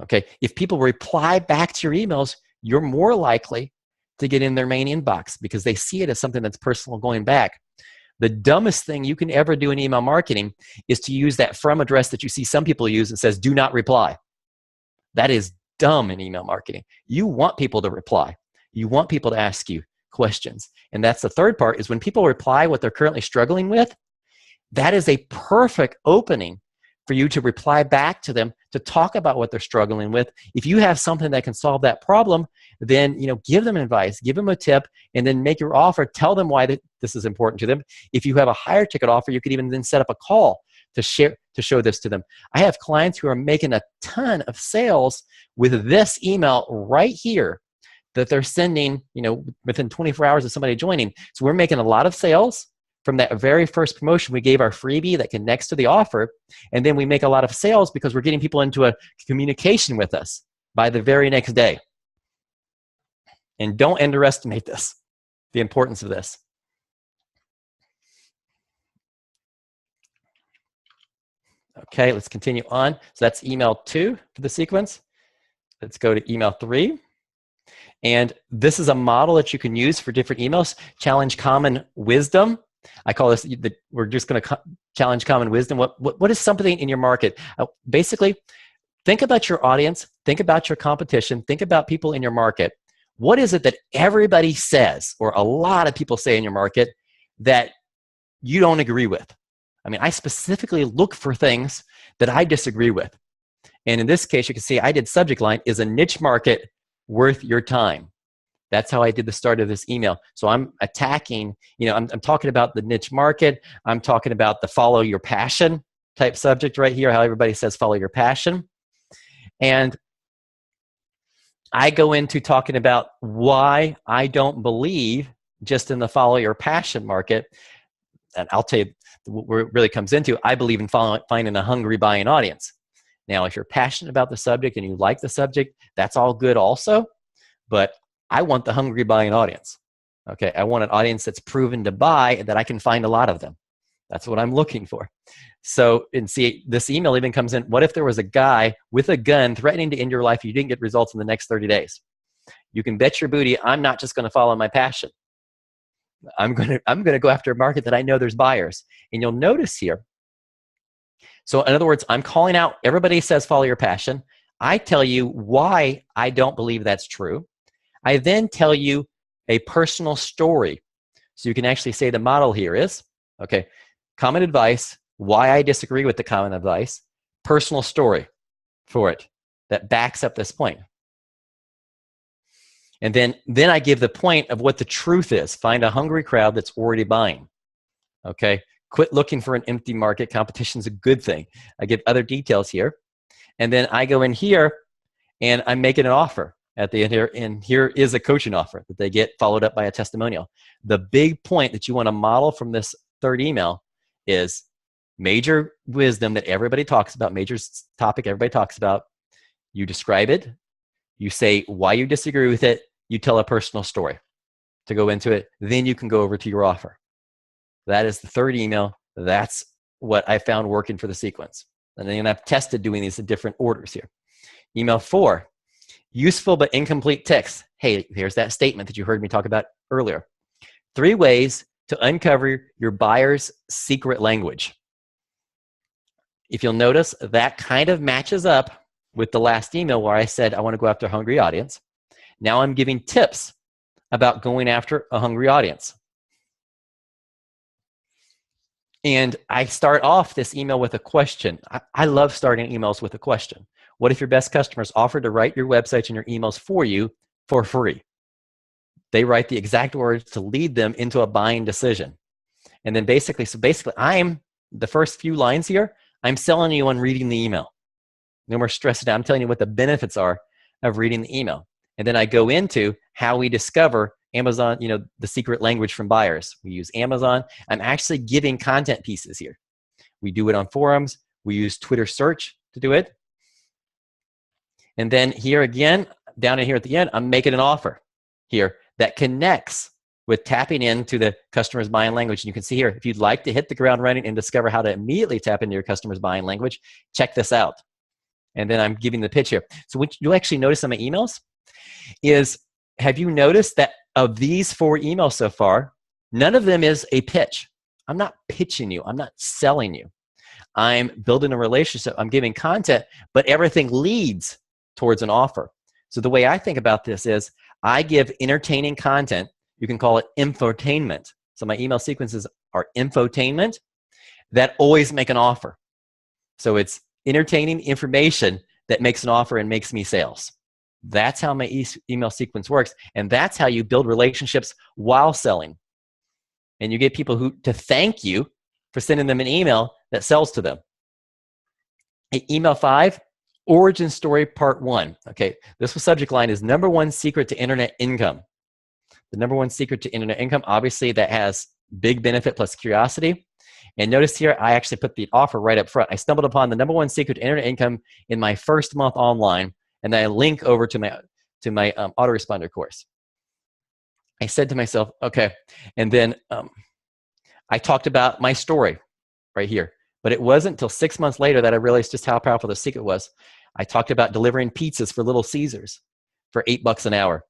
Okay, if people reply back to your emails, you're more likely to get in their main inbox because they see it as something that's personal going back. The dumbest thing you can ever do in email marketing is to use that from address that you see some people use and says, do not reply. That is dumb in email marketing. You want people to reply. You want people to ask you questions. And that's the third part, is when people reply what they're currently struggling with, that is a perfect opening for you to reply back to them, to talk about what they're struggling with. If you have something that can solve that problem, then give them advice, give them a tip, and then make your offer. Tell them why this is important to them. If you have a higher ticket offer, you could even then set up a call to show this to them. I have clients who are making a ton of sales with this email right here that they're sending, within 24 hours of somebody joining. So we're making a lot of sales from that very first promotion. We gave our freebie that connects to the offer, and then we make a lot of sales because we're getting people into a communication with us by the very next day. And don't underestimate this, the importance of this. Okay, let's continue on. So that's email 2 for the sequence. Let's go to email 3. And this is a model that you can use for different emails. Challenge common wisdom. I call this, we're just going to challenge common wisdom. What is something in your market? Basically, think about your audience, think about your competition, think about people in your market. What is it that everybody says, or a lot of people say in your market, that you don't agree with? I mean, I specifically look for things that I disagree with. And in this case, you can see I did subject line, is a niche market worth your time? That's how I did the start of this email. So I'm attacking, I'm talking about the niche market. I'm talking about the follow your passion type subject right here, how everybody says follow your passion. And I go into talking about why I don't believe just in the follow your passion market. And I'll tell you where it really comes into, I believe in finding a hungry buying audience. Now, if you're passionate about the subject and you like the subject, that's all good also. But I want the hungry buying audience. Okay, I want an audience that's proven to buy and that I can find a lot of them. That's what I'm looking for. So, and see, this email even comes in, what if there was a guy with a gun threatening to end your life if you didn't get results in the next 30 days? You can bet your booty I'm not just going to follow my passion. I'm going to go after a market that I know there's buyers. And you'll notice here, so in other words, I'm calling out, everybody says follow your passion. I tell you why I don't believe that's true. I then tell you a personal story. So you can actually say the model here is, okay, common advice, why I disagree with the common advice, personal story for it that backs up this point. And then I give the point of what the truth is. Find a hungry crowd that's already buying. Okay, quit looking for an empty market. Competition is a good thing. I give other details here. And then I go in here and I'm making an offer at the end here. And here is a coaching offer that they get followed up by a testimonial. The big point that you want to model from this third email is major wisdom that everybody talks about, major topic everybody talks about. You describe it. You say why you disagree with it. You tell a personal story to go into it. Then you can go over to your offer. That is the third email. That's what I found working for the sequence. And then I've tested doing these in different orders here. Email 4, useful but incomplete text. Hey, here's that statement that you heard me talk about earlier. 3 ways to uncover your buyer's secret language. If you'll notice, that kind of matches up with the last email where I said I want to go after a hungry audience. Now I'm giving tips about going after a hungry audience. And I start off this email with a question. I love starting emails with a question. What if your best customers offered to write your websites and your emails for you for free? They write the exact words to lead them into a buying decision. And then basically, I'm the first few lines here, I'm selling you on reading the email. No more stress. I'm telling you what the benefits are of reading the email. And then I go into how we discover Amazon, the secret language from buyers. We use Amazon. I'm actually giving content pieces here. We do it on forums. We use Twitter search to do it. And then here again, down in here at the end, I'm making an offer here that connects with tapping into the customer's buying language. And you can see here, if you'd like to hit the ground running and discover how to immediately tap into your customer's buying language, check this out. And then I'm giving the pitch here. So what you'll actually notice on my emails is, have you noticed that of these 4 emails so far, none of them is a pitch. I'm not pitching you. I'm not selling you. I'm building a relationship. I'm giving content, but everything leads towards an offer. So the way I think about this is I give entertaining content. You can call it infotainment. So my email sequences are infotainment that always make an offer. So it's entertaining information that makes an offer and makes me sales. That's how my email sequence works. And that's how you build relationships while selling. And you get people to thank you for sending them an email that sells to them. Email 5, origin story part 1. Okay, this subject line is number 1 secret to internet income. The number 1 secret to internet income, obviously that has big benefit plus curiosity. And notice here, I actually put the offer right up front. I stumbled upon the number 1 secret to internet income in my first month online. And then I link over to my autoresponder course. I said to myself, okay, and then I talked about my story right here. But it wasn't until 6 months later that I realized just how powerful the secret was. I talked about delivering pizzas for Little Caesars for $8 an hour.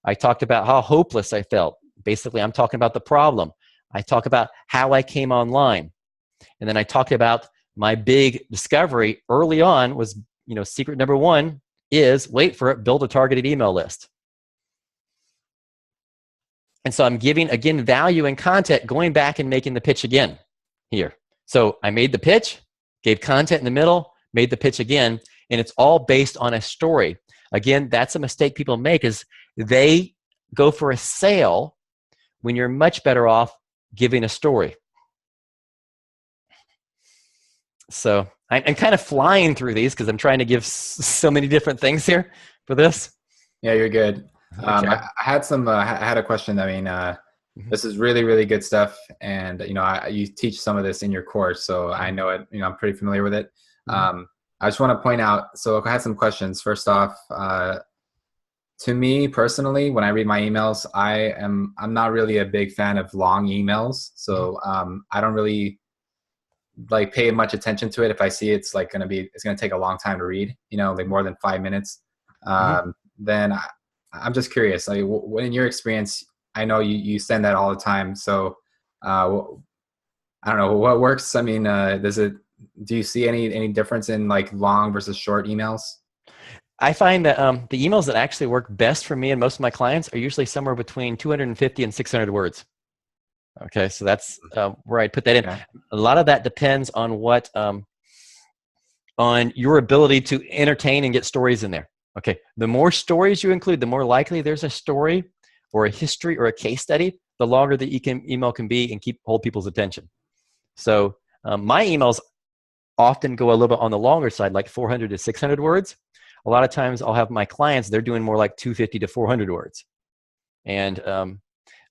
I talked about how hopeless I felt. Basically, I'm talking about the problem. I talk about how I came online. And then I talked about my big discovery early on was, secret number 1 is, wait for it, build a targeted email list. And so I'm giving, again, value and content, going back and making the pitch again here. So I made the pitch, gave content in the middle, made the pitch again, and it's all based on a story. Again, that's a mistake people make, is they go for a sale when you're much better off giving a story. So I'm kind of flying through these because I'm trying to give so many different things here for this. Yeah, you're good. Okay. I had a question. I mean, this is really, really good stuff. And, you teach some of this in your course, so I know it, I'm pretty familiar with it. I just want to point out, so I had some questions. First off, to me personally, when I read my emails, I'm not really a big fan of long emails. So I don't really like pay much attention to it if I see it's like it's gonna take a long time to read, like more than 5 minutes. Then I'm just curious, like what in your experience, I know you send that all the time. So I don't know what works. I mean, do you see any difference in like long versus short emails? I find that the emails that actually work best for me and most of my clients are usually somewhere between 250 and 600 words. Okay, so that's where I'd put that in. Okay. A lot of that depends on what, on your ability to entertain and get stories in there. Okay, the more stories you include, the more likely there's a story or a history or a case study, the longer the email can be and hold people's attention. So my emails often go a little bit on the longer side, like 400 to 600 words. A lot of times I'll have my clients, they're doing more like 250 to 400 words. And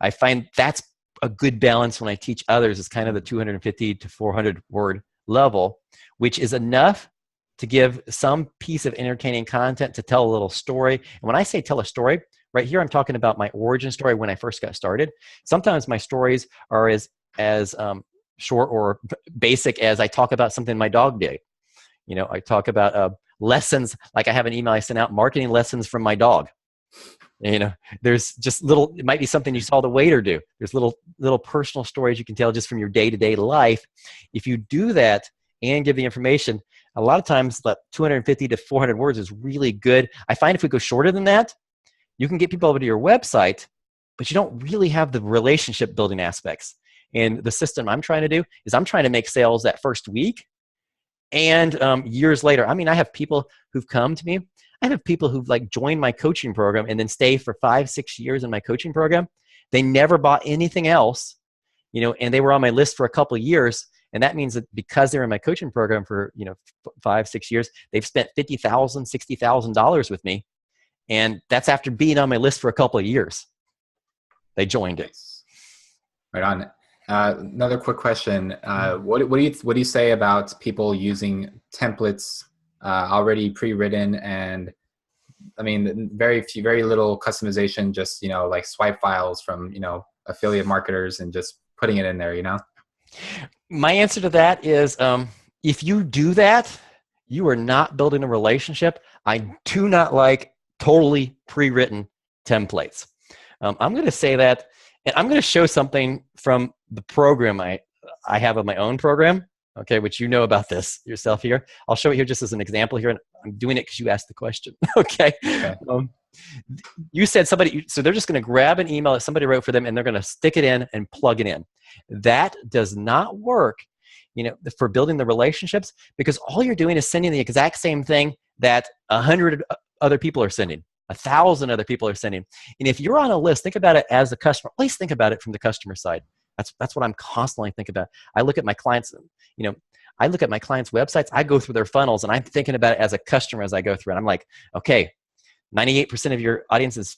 I find that's a good balance when I teach others, is kind of the 250 to 400 word level, which is enough to give some piece of entertaining content to tell a little story. And when I say tell a story, right here I'm talking about my origin story when I first got started. Sometimes my stories are as short or basic as I talk about something my dog did. I talk about lessons, like I have an email I sent out, marketing lessons from my dog. There's just little, it might be something you saw the waiter do. There's little personal stories you can tell just from your day-to-day life. If you do that and give the information, a lot of times that 250 to 400 words is really good. I find if we go shorter than that, you can get people over to your website, but you don't really have the relationship building aspects. And the system I'm trying to do is I'm trying to make sales that first week and years later. I mean, I have people who've come to me. I have people who've like joined my coaching program and then stay for 5-6 years in my coaching program. They never bought anything else, and they were on my list for a couple of years. And that means that because they're in my coaching program for 5-6 years, they've spent $50,000, $60,000 with me. And that's after being on my list for a couple of years. They joined it. Right on. Another quick question. What do you say about people using templates already pre-written, and I mean very little customization, just like swipe files from affiliate marketers and just putting it in there? My answer to that is if you do that, you are not building a relationship. I do not like totally pre-written templates. I'm going to say that, and I'm going to show something from the program I have of my own program, okay, which you know about this yourself here. I'll show it here just as an example here, and I'm doing it because you asked the question, okay? You said somebody, so they're just going to grab an email that somebody wrote for them, and they're going to stick it in and plug it in. That does not work, for building the relationships, because all you're doing is sending the exact same thing that 100 other people are sending. 1,000 other people are sending. And if you're on a list, think about it as a customer. Please think about it from the customer side. That's what I'm constantly thinking about. I look at my clients, I look at my clients' websites, I go through their funnels, and I'm thinking about it as a customer as I go through it. I'm like, okay, 98% of your audience is,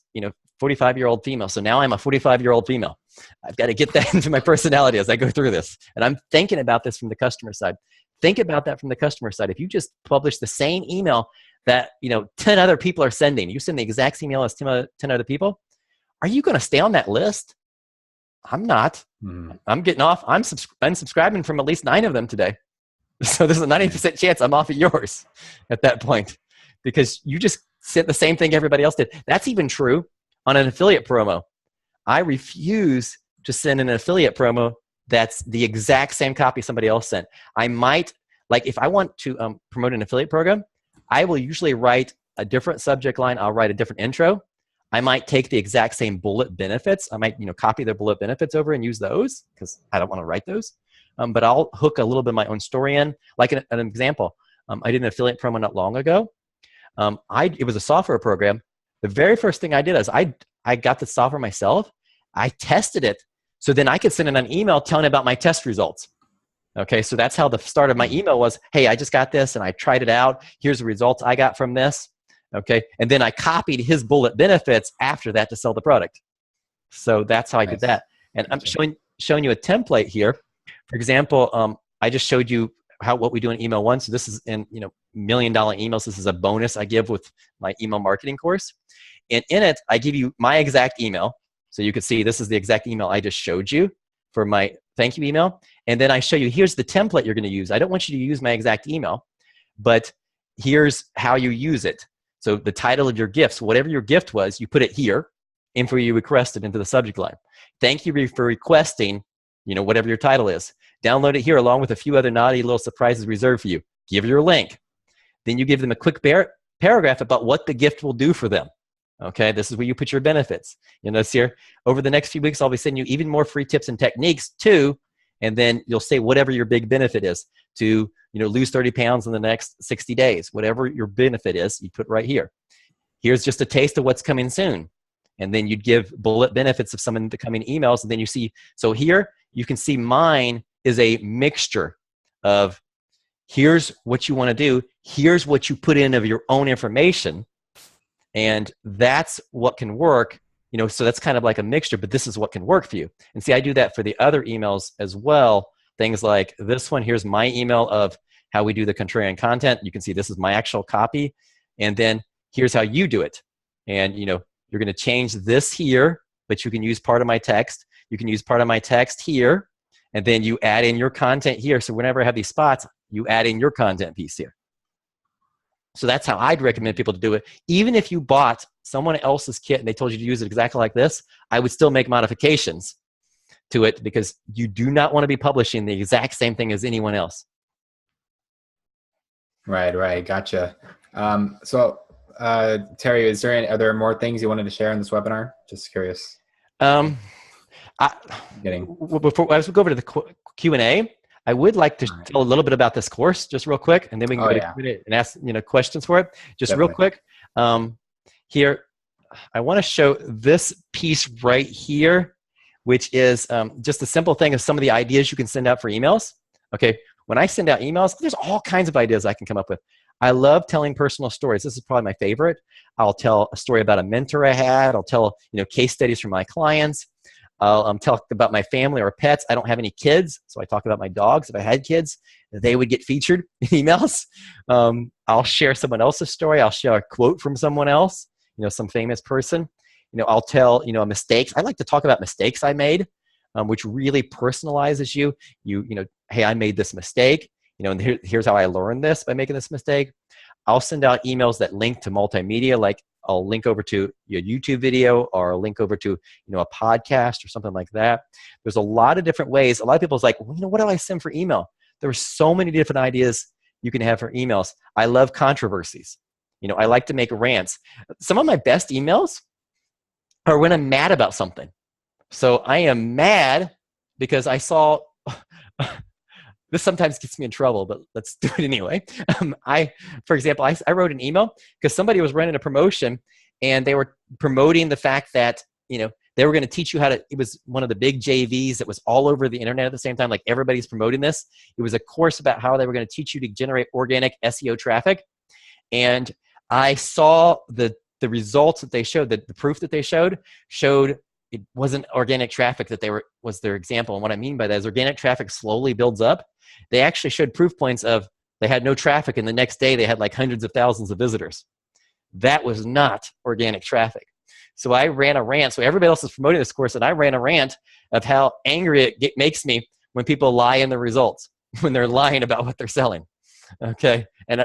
45-year-old female. So now I'm a 45-year-old female. I've got to get that into my personality as I go through this. And I'm thinking about this from the customer side. Think about that from the customer side. If you just publish the same email that 10 other people are sending, you send the exact same email as 10 other people, are you going to stay on that list? I'm not. I'm getting off. I'm unsubscribing from at least 9 of them today. So there's a 90% chance I'm off of yours at that point, because you just sent the same thing everybody else did. That's even true on an affiliate promo. I refuse to send an affiliate promo that's the exact same copy somebody else sent. I might, like if I want to promote an affiliate program, I will usually write a different subject line. I'll write a different intro. I might take the exact same bullet benefits. I might copy their bullet benefits over and use those because I don't want to write those. But I'll hook a little bit of my own story in. Like an example, I did an affiliate promo not long ago. It was a software program. The very first thing I did is I got the software myself. I tested it, so then I could send in an email telling about my test results. Okay, so that's how the start of my email was. Hey, I just got this and I tried it out. Here's the results I got from this. Okay, and then I copied his bullet benefits after that to sell the product. So that's how I did that. And I'm showing you a template here. For example, I just showed you what we do in email 1. So this is in $1 million emails. This is a bonus I give with my email marketing course. And in it, I give you my exact email. So you could see this is the exact email I just showed you for my thank you email. And then I show you, here's the template you're going to use. I don't want you to use my exact email, but here's how you use it. So the title of your gifts, whatever your gift was, you put it here, info you requested into the subject line. Thank you for requesting, whatever your title is. Download it here along with a few other naughty little surprises reserved for you. Give your link. Then you give them a quick paragraph about what the gift will do for them. Okay, this is where you put your benefits. Notice here, over the next few weeks, I'll be sending you even more free tips and techniques too, and then you'll say whatever your big benefit is to, lose 30 pounds in the next 60 days. Whatever your benefit is, you put right here. Here's just a taste of what's coming soon. And then you'd give bullet benefits of some of the coming emails, and then you see, so here you can see mine is a mixture of here's what you want to do, here's what you put in of your own information, and that's what can work, so that's kind of like a mixture, but this is what can work for you. And see, I do that for the other emails as well. Things like this one, here's my email of how we do the contrarian content. You can see this is my actual copy. And then here's how you do it. And, you're going to change this here, but you can use part of my text. You can use part of my text here, and then you add in your content here. So whenever I have these spots, you add in your content piece here. So that's how I'd recommend people to do it. Even if you bought someone else's kit and they told you to use it exactly like this, I would still make modifications to it because you do not want to be publishing the exact same thing as anyone else. Right. Gotcha. So Terry, is there any other more things you wanted to share in this webinar? Just curious. Before as we go over to the Q&A, I would like to tell a little bit about this course just real quick, and then we can go to Q&A and ask questions for it. Just Definitely. Real quick. Here, I want to show this piece right here, which is just a simple thing of some of the ideas you can send out for emails. Okay, when I send out emails, there's all kinds of ideas I can come up with. I love telling personal stories. This is probably my favorite. I'll tell a story about a mentor I had. I'll tell case studies from my clients. I'll talk about my family or pets. I don't have any kids, so I talk about my dogs. If I had kids, they would get featured in emails. I'll share someone else's story. I'll share a quote from someone else, some famous person. I'll tell, mistakes. I like to talk about mistakes I made, which really personalizes you. Hey, I made this mistake. And here's how I learned this by making this mistake. I'll send out emails that link to multimedia, like I'll link over to your YouTube video or I'll link over to, a podcast or something like that. There's a lot of different ways. A lot of people's like, well, what do I send for email? There are so many different ideas you can have for emails. I love controversies. I like to make rants. Some of my best emails are when I'm mad about something. So I am mad because I saw, this sometimes gets me in trouble, but let's do it anyway. For example, I wrote an email because somebody was running a promotion and they were promoting the fact that, they were going to teach you how to, it was one of the big JVs that was all over the internet at the same time, like everybody's promoting this. It was a course about how they were going to teach you to generate organic SEO traffic. And I saw the results that they showed, the proof that they showed it wasn't organic traffic was their example. And what I mean by that is organic traffic slowly builds up. They actually showed proof points of they had no traffic and the next day they had like hundreds of thousands of visitors. That was not organic traffic. So I ran a rant. So everybody else is promoting this course and I ran a rant of how angry it makes me when people lie in the results, when they're lying about what they're selling. Okay. And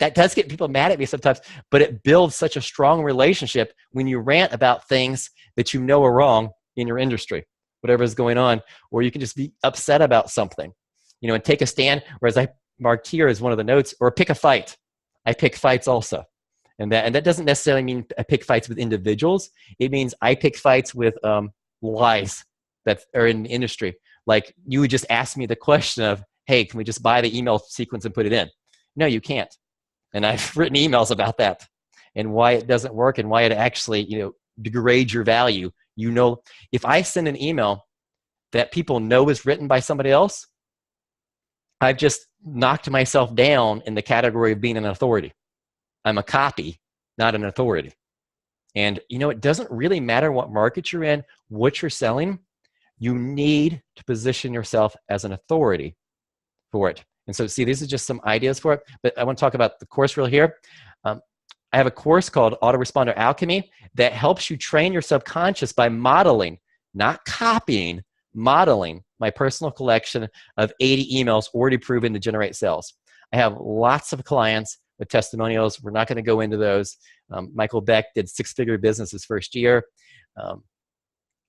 that does get people mad at me sometimes, but it builds such a strong relationship when you rant about things that are wrong in your industry, whatever is going on, or you can just be upset about something, and take a stand. Whereas I marked here as one of the notes, or pick a fight. I pick fights also. And that doesn't necessarily mean I pick fights with individuals. It means I pick fights with lies that are in the industry. Like you would just ask me the question of, hey, can we just buy the email sequence and put it in? No, you can't. And I've written emails about that and why it doesn't work and why it actually, degrades your value. If I send an email that people know is written by somebody else, I've just knocked myself down in the category of being an authority. I'm a copy, not an authority. And, it doesn't really matter what market you're in, what you're selling. You need to position yourself as an authority for it. And so, see, these are just some ideas for it. But I want to talk about the course real here. I have a course called Autoresponder Alchemy that helps you train your subconscious by modeling, not copying, modeling my personal collection of 80 emails already proven to generate sales. I have lots of clients with testimonials. We're not going to go into those. Michael Beck did six-figure business his first year.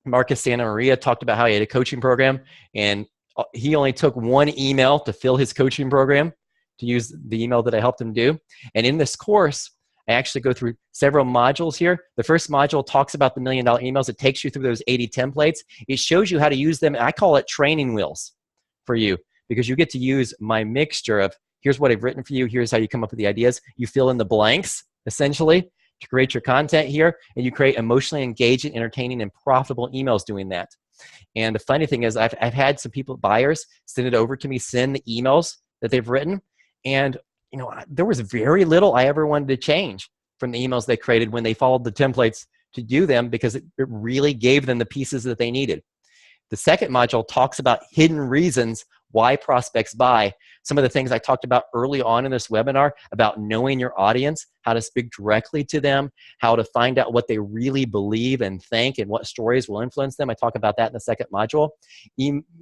Marcus Santa Maria talked about how he had a coaching program, and he only took one email to fill his coaching program, to use the email that I helped him do. And in this course, I actually go through several modules here. The first module talks about the $1 Million emails. It takes you through those 80 templates. It shows you how to use them. I call it training wheels for you, because you get to use my mixture of, here's what I've written for you, here's how you come up with the ideas. You fill in the blanks, essentially, to create your content here, and you create emotionally engaging, entertaining, and profitable emails doing that. And the funny thing is, I've had some people, buyers, send it over to me, send the emails that they've written, and there was very little I ever wanted to change from the emails they created when they followed the templates to do them, because it really gave them the pieces that they needed. The second module talks about hidden reasons why prospects buy. Some of the things I talked about early on in this webinar about knowing your audience, how to speak directly to them, how to find out what they really believe and think, and what stories will influence them. I talk about that in the second module.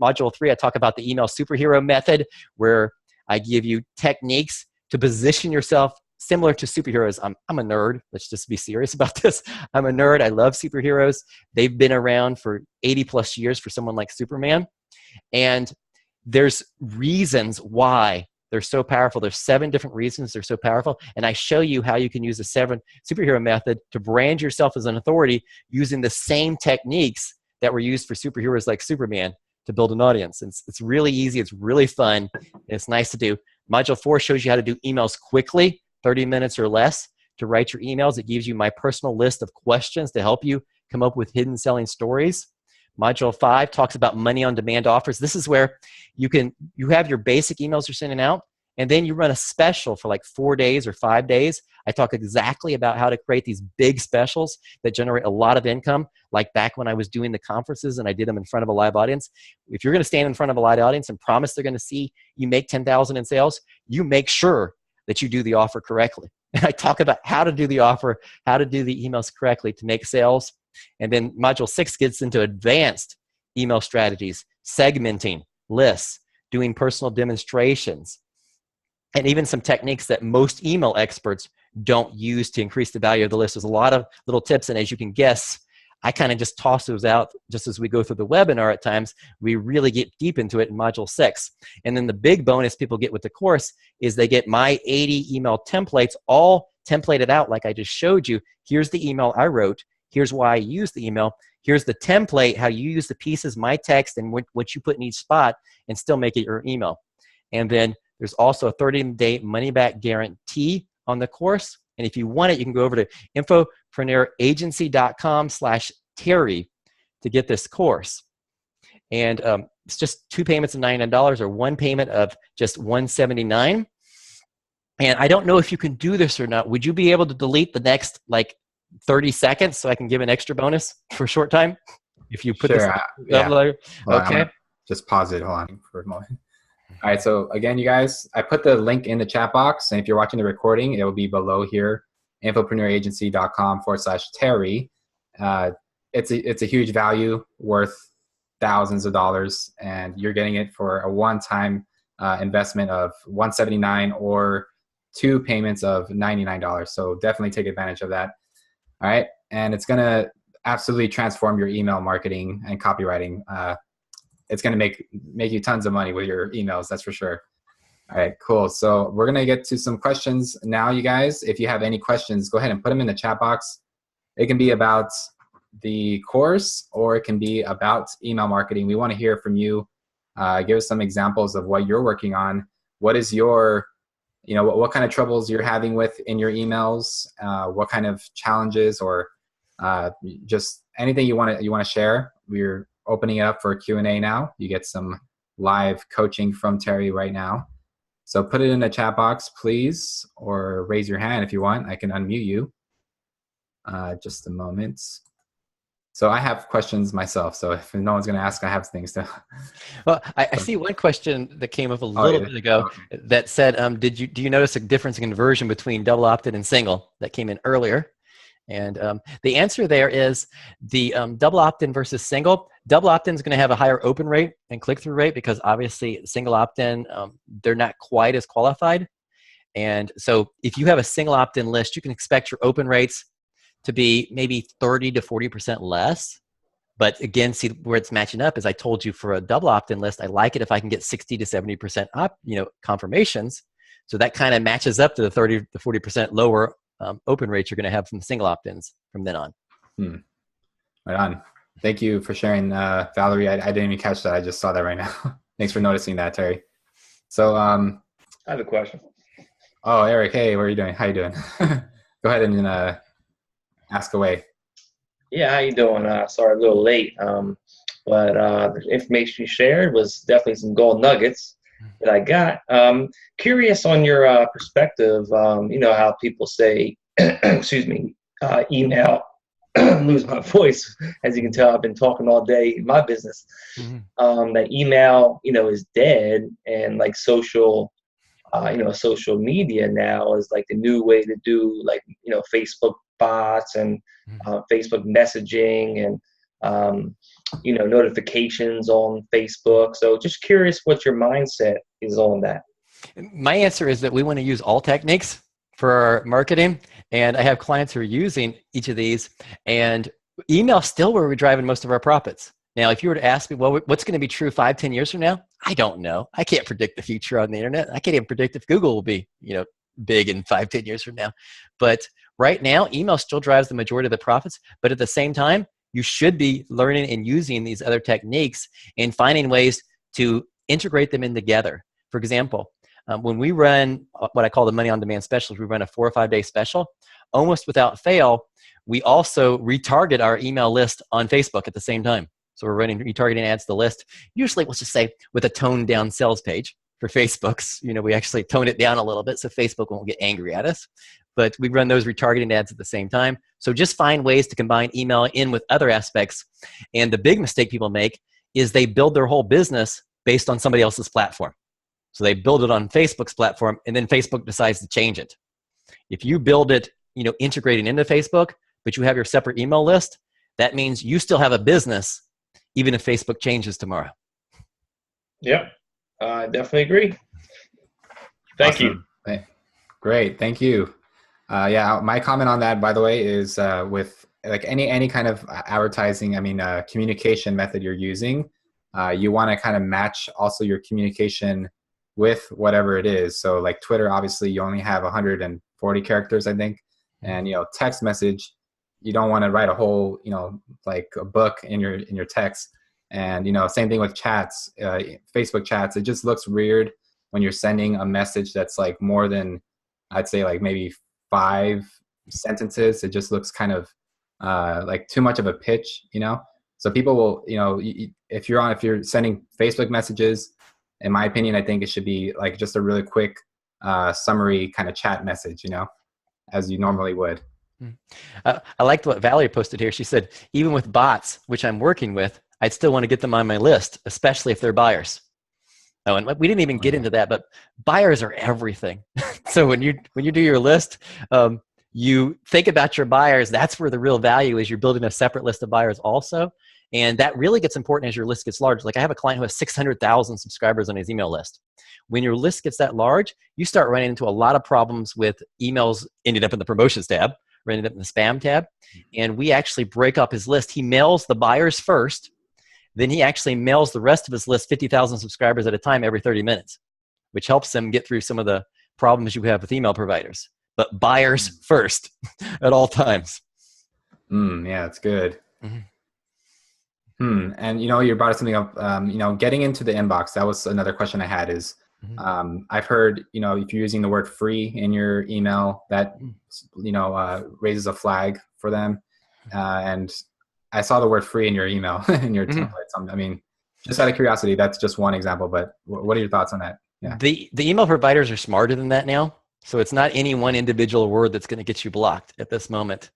Module 3, I talk about the email superhero method, where I give you techniques to position yourself similar to superheroes. I'm a nerd. Let's just be serious about this. I'm a nerd. I love superheroes. They've been around for 80 plus years for someone like Superman. And there's reasons why they're so powerful. There's 7 different reasons they're so powerful. And I show you how you can use the 7 superhero method to brand yourself as an authority using the same techniques that were used for superheroes like Superman to build an audience. It's really easy. It's really fun. It's nice to do. Module 4 shows you how to do emails quickly, 30 minutes or less, to write your emails. It gives you my personal list of questions to help you come up with hidden selling stories. Module 5 talks about money on demand offers. This is where you have your basic emails you're sending out, and then you run a special for like 4 days or 5 days. I talk exactly about how to create these big specials that generate a lot of income, like back when I was doing the conferences and I did them in front of a live audience. If you're going to stand in front of a live audience and promise they're going to see you make 10,000 in sales, you make sure that you do the offer correctly. And I talk about how to do the offer, how to do the emails correctly to make sales. And then module 6 gets into advanced email strategies, segmenting lists, doing personal demonstrations, and even some techniques that most email experts don't use to increase the value of the list. There's a lot of little tips, and as you can guess, I kind of just toss those out just as we go through the webinar at times. We really get deep into it in module 6. And then the big bonus people get with the course is they get my 80 email templates, all templated out like I just showed you. Here's the email I wrote. Here's why I use the email. Here's the template, how you use the pieces, my text, and what you put in each spot, and still make it your email. And then there's also a 30-day money-back guarantee on the course. And if you want it, you can go over to infopreneuragency.com/Terry to get this course. And it's just 2 payments of $99 or 1 payment of just $179. And I don't know if you can do this or not. Would you be able to delete the next 30 seconds so I can give an extra bonus for a short time? If you put this yeah. Okay. Just pause it. Hold on for a moment. All right, so again, you guys, I put the link in the chat box, and if you're watching the recording, it will be below here, infopreneuragency.com/Terry. It's a huge value, worth thousands of dollars, and you're getting it for a one-time investment of $179 or 2 payments of $99. So definitely take advantage of that. All right, and it's gonna absolutely transform your email marketing and copywriting. It's going to make you tons of money with your emails, that's for sure. All right, cool. So we're going to get to some questions now, you guys. If you have any questions, go ahead and put them in the chat box. It can be about the course, or it can be about email marketing. We want to hear from you. Give us some examples of what you're working on. What is your, what kind of troubles you're having with in your emails? What kind of challenges, or just anything you want to share. We're opening it up for Q&A now. You get some live coaching from Terry right now. So put it in the chat box, please, or raise your hand if you want. I can unmute you. Just a moment. So I have questions myself. So if no one's going to ask, I have things to. Well, I see one question that came up a little bit ago that said, do you notice a difference in conversion between double opt-in and single? That came in earlier. And the answer there is the double opt-in versus single, double opt-in is going to have a higher open rate and click-through rate because obviously single opt-in, they're not quite as qualified. And so if you have a single opt-in list, you can expect your open rates to be maybe 30 to 40% less. But again, see where it's matching up is I told you for a double opt-in list, I like it if I can get 60 to 70% confirmations. So that kind of matches up to the 30 to 40% lower open rates you're going to have from single opt-ins from then on. Right on. Thank you for sharing, Valerie. I didn't even catch that. I just saw that right now. Thanks for noticing that, Terry. So I have a question. Oh, Eric, hey, what are you doing? How you doing? Go ahead and ask away. Yeah, how you doing? Sorry, a little late. But the information you shared was definitely some gold nuggets that I got. Curious on your perspective. How people say, excuse me, email. Lose my voice, as you can tell. I've been talking all day in my business. That email, is dead, and like social media now is like the new way to do Facebook bots and Facebook messaging and notifications on Facebook. So just curious what your mindset is on that. My answer is that we want to use all techniques for our marketing, and I have clients who are using each of these, and email still where we're driving most of our profits. Now, if you were to ask me, well, what's going to be true 5-10 years from now? I don't know. I can't predict the future on the internet. I can't even predict if Google will be, big in 5-10 years from now. But right now, email still drives the majority of the profits. But at the same time, you should be learning and using these other techniques and finding ways to integrate them in together. For example, when we run what I call the money on demand specials, we run a 4 or 5 day special. Almost without fail, we also retarget our email list on Facebook at the same time. So we're running retargeting ads to the list. Usually, let's just say with a toned down sales page for Facebook's. We actually tone it down a little bit so Facebook won't get angry at us. But we run those retargeting ads at the same time. So just find ways to combine email in with other aspects. And the big mistake people make is they build their whole business based on somebody else's platform. So they build it on Facebook's platform, and then Facebook decides to change it. If you build it, integrating into Facebook, but you have your separate email list, that means you still have a business, even if Facebook changes tomorrow. Yep, I definitely agree. Thank you. Great, thank you. My comment on that, by the way, is with like any kind of advertising, communication method you're using, you want to kind of match also your communication with whatever it is. So like Twitter, obviously you only have 140 characters, I think. And, text message, you don't want to write a whole, like a book in your text. And, same thing with chats, Facebook chats. It just looks weird when you're sending a message that's like more than, I'd say like maybe 5 sentences. It just looks kind of like too much of a pitch, So people will, if you're sending Facebook messages, in my opinion, I think it should be like just a really quick summary kind of chat message, as you normally would. I liked what Valerie posted here. She said, even with bots, which I'm working with, I'd still want to get them on my list, especially if they're buyers. Oh, and we didn't even get into that, but buyers are everything. So when you do your list, you think about your buyers. That's where the real value is. You're building a separate list of buyers also. And that really gets important as your list gets large. Like I have a client who has 600,000 subscribers on his email list. When your list gets that large, you start running into a lot of problems with emails ending up in the promotions tab, or ended up in the spam tab. And we actually break up his list. He mails the buyers first. Then he actually mails the rest of his list, 50,000 subscribers at a time every 30 minutes, which helps them get through some of the problems you have with email providers. But buyers first at all times. Yeah, that's good. Mm-hmm. And you brought something up, getting into the inbox. That was another question I had is, I've heard, if you're using the word free in your email, that, raises a flag for them. And I saw the word free in your email, in your templates. Just out of curiosity, that's just one example, but what are your thoughts on that? Yeah. The email providers are smarter than that now. So it's not any one individual word that's going to get you blocked at this moment.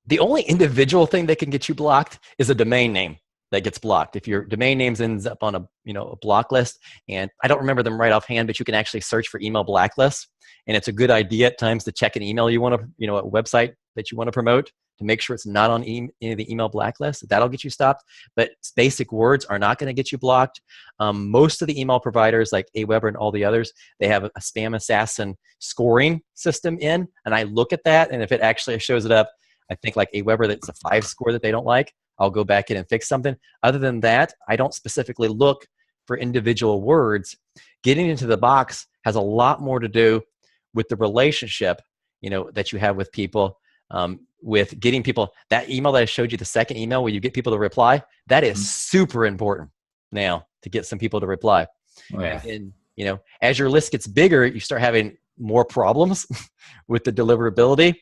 The only individual thing that can get you blocked is a domain name that gets blocked. If your domain names ends up on a block list, and I don't remember them right offhand, but you can actually search for email blacklists. And it's a good idea at times to check an email you want to, a website that you want to promote to make sure it's not on any of the email blacklist. That'll get you stopped. But basic words are not going to get you blocked. Most of the email providers like Aweber and all the others, they have a spam assassin scoring system in. And I look at that. And if it actually shows it up, I think like Aweber, that's a 5 score that they don't like, I'll go back in and fix something. Other than that, I don't specifically look for individual words. Getting into the box has a lot more to do with the relationship, that you have with people, with getting people. That email that I showed you, the second email where you get people to reply, that is super important now to get some people to reply. Oh, yeah. And, as your list gets bigger, you start having more problems with the deliverability.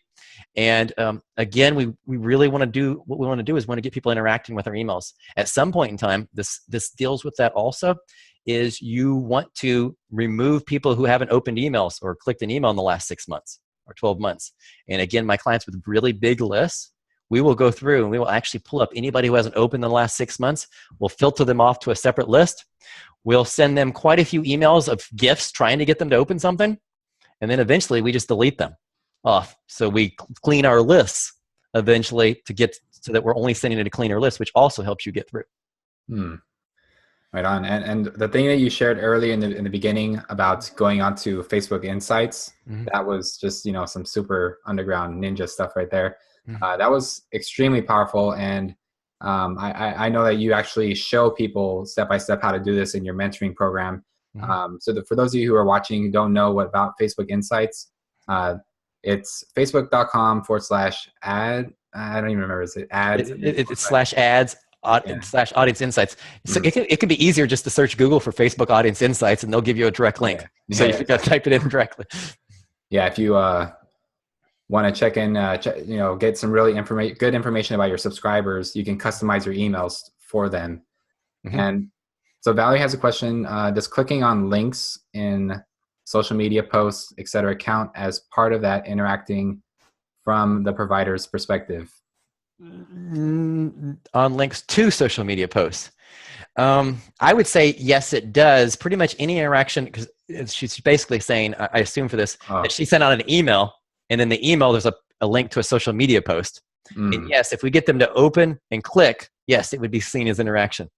And again, we really want to do what we want to do is want to get people interacting with our emails. At some point in time, this deals with that also, is you want to remove people who haven't opened emails or clicked an email in the last 6 months or 12 months. And again, my clients with really big lists, we will go through and we will actually pull up anybody who hasn't opened in the last 6 months. We'll filter them off to a separate list. We'll send them quite a few emails of gifts trying to get them to open something. And then eventually we just delete them off. So we clean our lists eventually to get so that we're only sending it a cleaner list, which also helps you get through. Right on. And the thing that you shared earlier in the beginning about going onto Facebook Insights, that was just, some super underground ninja stuff right there. That was extremely powerful. And I know that you actually show people step-by-step how to do this in your mentoring program. So for those of you who are watching who don't know about Facebook Insights, it's facebook.com/ad. I don't even remember. Is it ads? It's /ads. /audience insights. So it can be easier just to search Google for Facebook audience insights and they'll give you a direct link. So you got to type it in directly. Yeah. If you want to check in, get some really good information about your subscribers, you can customize your emails for them. And so Valerie has a question. Does clicking on links in social media posts, etc., count as part of that interacting from the provider's perspective? On links to social media posts, I would say yes, it does. Pretty much any interaction, because she's basically saying, I assume for this, that she sent out an email, and in the email there's a link to a social media post. And yes, if we get them to open and click, yes, it would be seen as interaction.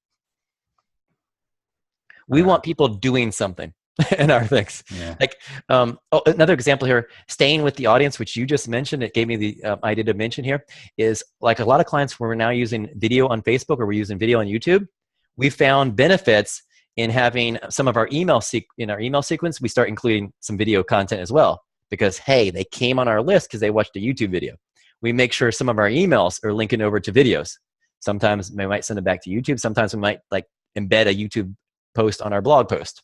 We want people doing something in our things. Like another example here, staying with the audience, which you just mentioned, it gave me the idea to mention here, is like a lot of clients where we're now using video on Facebook or we're using video on YouTube, we found benefits in having some of our email in our email sequence, we start including some video content as well, because hey, they came on our list because they watched a YouTube video. We make sure some of our emails are linking over to videos. Sometimes we might send it back to YouTube. Sometimes we might like embed a YouTube post on our blog post.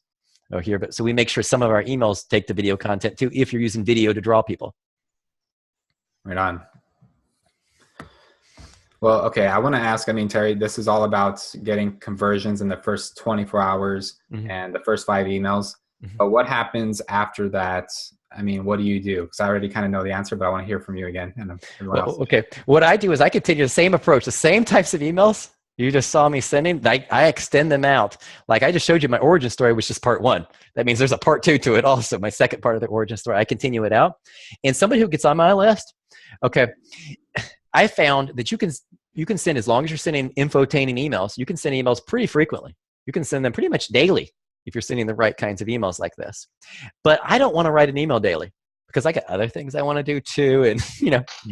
Here, but so we make sure some of our emails take the video content too, if you're using video to draw people. Right on. Well, okay, I want to ask, Terry, this is all about getting conversions in the first 24 hours and the first 5 emails. But what happens after that? What do you do? Because I already kind of know the answer, but I want to hear from you again. And everyone else. Okay, what I do is I continue the same approach, the same types of emails you just saw me sending, I extend them out. Like I just showed you my origin story, which is part 1. That means there's a part 2 to it also, my second part of the origin story. I continue it out. And somebody who gets on my list, okay, I found that you can send, as long as you're sending infotaining emails, you can send emails pretty frequently. You can send them pretty much daily if you're sending the right kinds of emails like this. But I don't want to write an email daily, because I got other things I want to do too. And,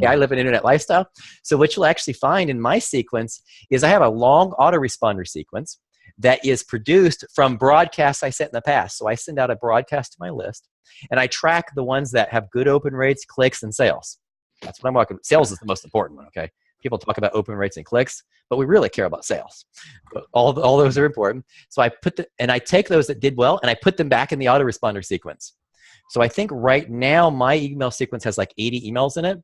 I live an internet lifestyle. So what you'll actually find in my sequence is I have a long autoresponder sequence that is produced from broadcasts I sent in the past. So I send out a broadcast to my list and I track the ones that have good open rates, clicks, and sales. That's what I'm talking about. Sales is the most important one, okay? People talk about open rates and clicks, but we really care about sales. But all those are important. So I take those that did well and I put them back in the autoresponder sequence. So I think right now my email sequence has like 80 emails in it.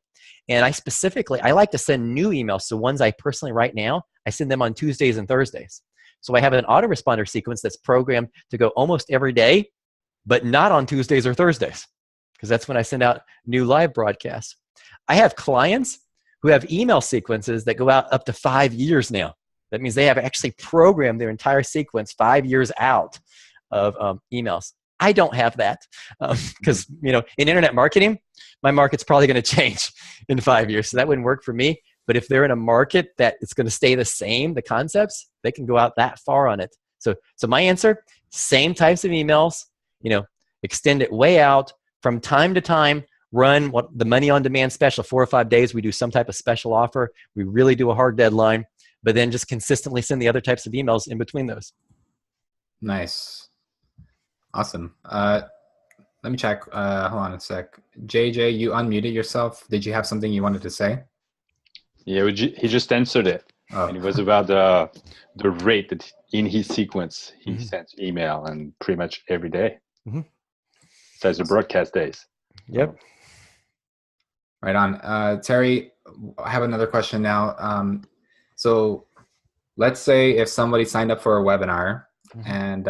And I like to send new emails. So ones I personally write now, I send them on Tuesdays and Thursdays. So I have an autoresponder sequence that's programmed to go almost every day, but not on Tuesdays or Thursdays, because that's when I send out new live broadcasts. I have clients who have email sequences that go out up to 5 years now. That means they have actually programmed their entire sequence 5 years out of emails. I don't have that because, in internet marketing, my market's probably going to change in 5 years. So that wouldn't work for me. But if they're in a market that it's going to stay the same, the concepts, they can go out that far on it. So my answer, same types of emails, extend it way out from time to time, run what the money on demand special, 4 or 5 days. We do some type of special offer. We really do a hard deadline, but then just consistently send the other types of emails in between those. Nice. Awesome. Let me check. Hold on a sec. JJ, you unmuted yourself. Did you have something you wanted to say? Yeah, he just answered it. Oh. And it was about the rate that in his sequence he sends email, and pretty much every day. Besides the broadcast days. Yep. Right on. Terry, I have another question now. So let's say if somebody signed up for a webinar, and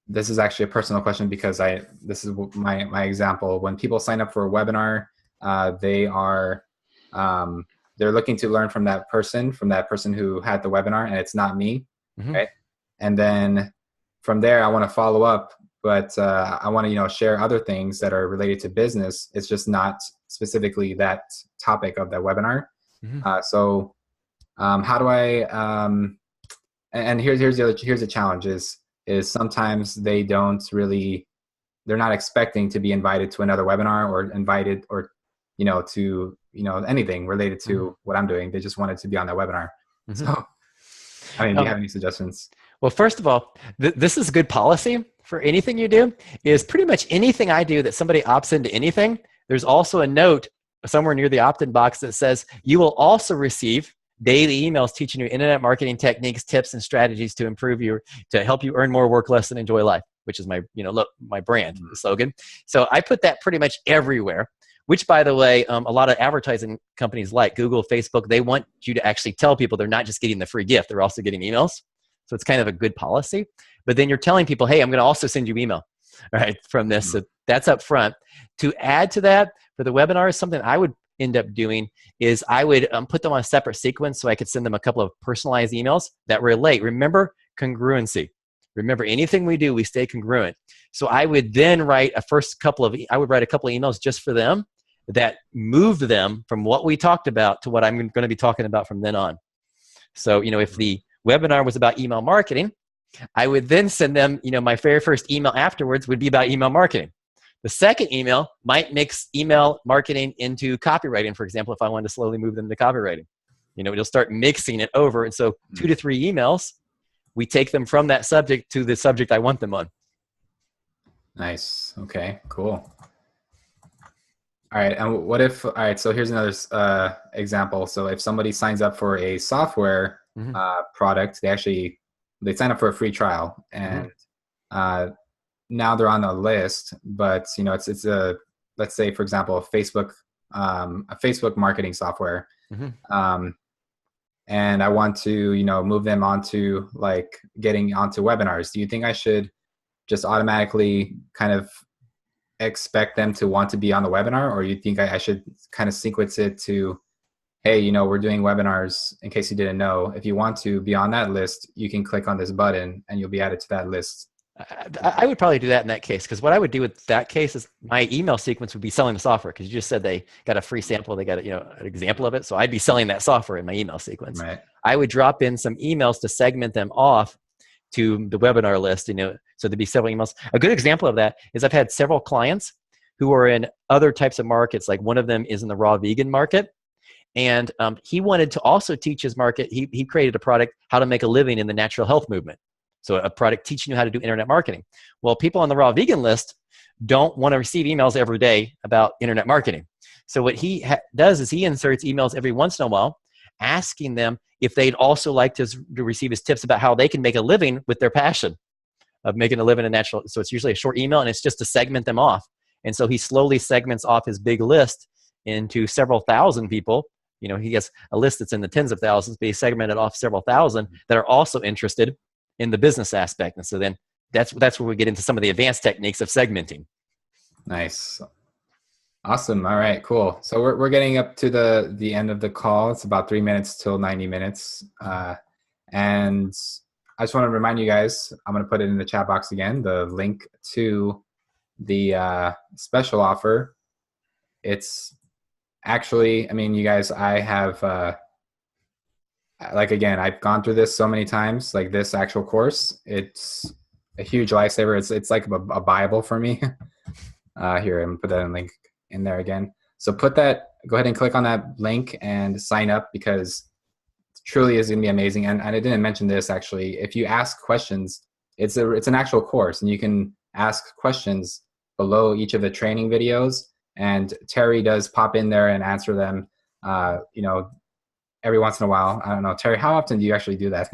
this is actually a personal question because this is my example. When people sign up for a webinar, they're looking to learn from that person who had the webinar, and it's not me, right? And then from there, I want to follow up, but I want to share other things that are related to business. It's just not specifically that topic of that webinar. So how do I? And here's the challenge is sometimes they're not expecting to be invited to another webinar or invited or to anything related to what I'm doing. They just wanted to be on that webinar. So I mean, do you have any suggestions? Well, first of all, this is good policy for anything you do. Is pretty much anything I do that somebody opts into anything, there's also a note somewhere near the opt-in box that says you will also receive daily emails teaching you internet marketing techniques, tips, and strategies to help you earn more, work less, and enjoy life, which is my brand slogan. So I put that pretty much everywhere, which, by the way, a lot of advertising companies like Google, Facebook, they want you to actually tell people they're not just getting the free gift, they're also getting emails. So it's kind of a good policy. But then you're telling people, hey, I'm going to also send you email, right, from this. So that's up front. To add to that, for the webinars, something I would end up doing is I would put them on a separate sequence so I could send them a couple of personalized emails that relate. Remember congruency. Remember, anything we do, we stay congruent. So I would then write a couple of emails just for them that moved them from what we talked about to what I'm going to be talking about from then on. So, if the webinar was about email marketing, I would then send them, my very first email afterwards would be about email marketing. The second email might mix email marketing into copywriting, for example, if I wanted to slowly move them to copywriting. You'll start mixing it over. And so 2 to 3 emails, we take them from that subject to the subject I want them on. Nice. Okay, cool. All right. And so here's another example. So if somebody signs up for a software product, they sign up for a free trial, and now they're on a list, but it's let's say, for example, a Facebook marketing software. And I want to, move them onto getting onto webinars. Do you think I should just automatically kind of expect them to want to be on the webinar, or you think I should kind of sequence it to, hey, we're doing webinars, in case you didn't know, if you want to be on that list, you can click on this button and you'll be added to that list? I would probably do that in that case, because what I would do with that case is my email sequence would be selling the software, because you just said they got a free sample, they got an example of it. So I'd be selling that software in my email sequence. Right. I would drop in some emails to segment them off to the webinar list, so there'd be several emails. A good example of that is I've had several clients who are in other types of markets. Like one of them is in the raw vegan market. And he wanted to also teach his market. He created a product, how to make a living in the natural health movement. So a product teaching you how to do internet marketing. Well, people on the raw vegan list don't want to receive emails every day about internet marketing. So what he does is he inserts emails every once in a while, asking them if they'd also like to receive his tips about how they can make a living with their passion of making a living in natural. So it's usually a short email, and it's just to segment them off. And so he slowly segments off his big list into several thousand people. He has a list that's in the tens of thousands, but he segmented off several thousand that are also interested in the business aspect. And so then that's where we get into some of the advanced techniques of segmenting. Nice. Awesome. All right, cool. So we're getting up to the end of the call. It's about 3 minutes till 90 minutes. And I just want to remind you guys, I'm going to put it in the chat box again, the link to the special offer. It's Actually, I mean, you guys, I have, like, again, I've gone through this so many times, like this actual course. It's a huge lifesaver. It's like a Bible for me. Here, and put that link in there again. So go ahead and click on that link and sign up, because it truly is going to be amazing. And I didn't mention this, actually. If you ask questions, it's an actual course, and you can ask questions below each of the training videos. And Terry does pop in there and answer them, every once in a while. I don't know, Terry, how often do you actually do that?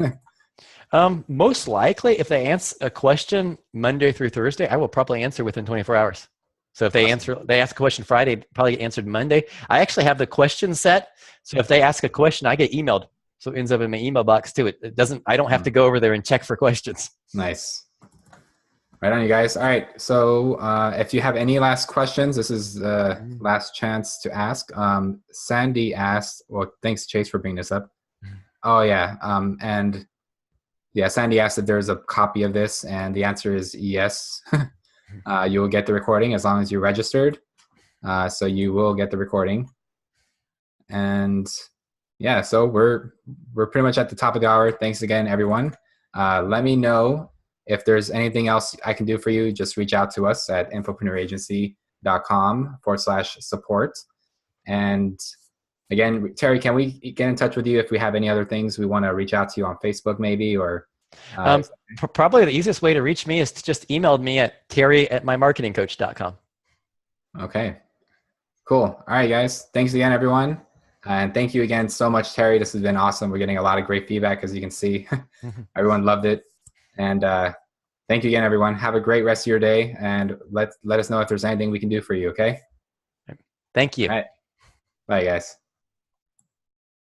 Most likely, if they answer a question Monday through Thursday, I will probably answer within 24 hours. So if they ask a question Friday, probably answered Monday. I actually have the question set. So if they ask a question, I get emailed. So it ends up in my email box too. I don't have to go over there and check for questions. Nice. Right on, you guys. All right. So if you have any last questions, this is the last chance to ask. Sandy asked, well, thanks, Chase, for bringing this up. Oh, yeah. And yeah, Sandy asked if there's a copy of this, and the answer is yes. You will get the recording as long as you're registered. So you will get the recording. And yeah, so we're pretty much at the top of the hour. Thanks again, everyone. Let me know if there's anything else I can do for you. Just reach out to us at infopreneuragency.com/support. And again, Terry, can we get in touch with you if we have any other things? We want to reach out to you on Facebook maybe, or probably the easiest way to reach me is to just email me at terry@mymarketingcoach.com. Okay, cool. All right, guys. Thanks again, everyone. And thank you again so much, Terry. This has been awesome. We're getting a lot of great feedback, as you can see. Everyone loved it. And thank you again, everyone. Have a great rest of your day. And let us know if there's anything we can do for you, okay? Thank you. All right. Bye, guys.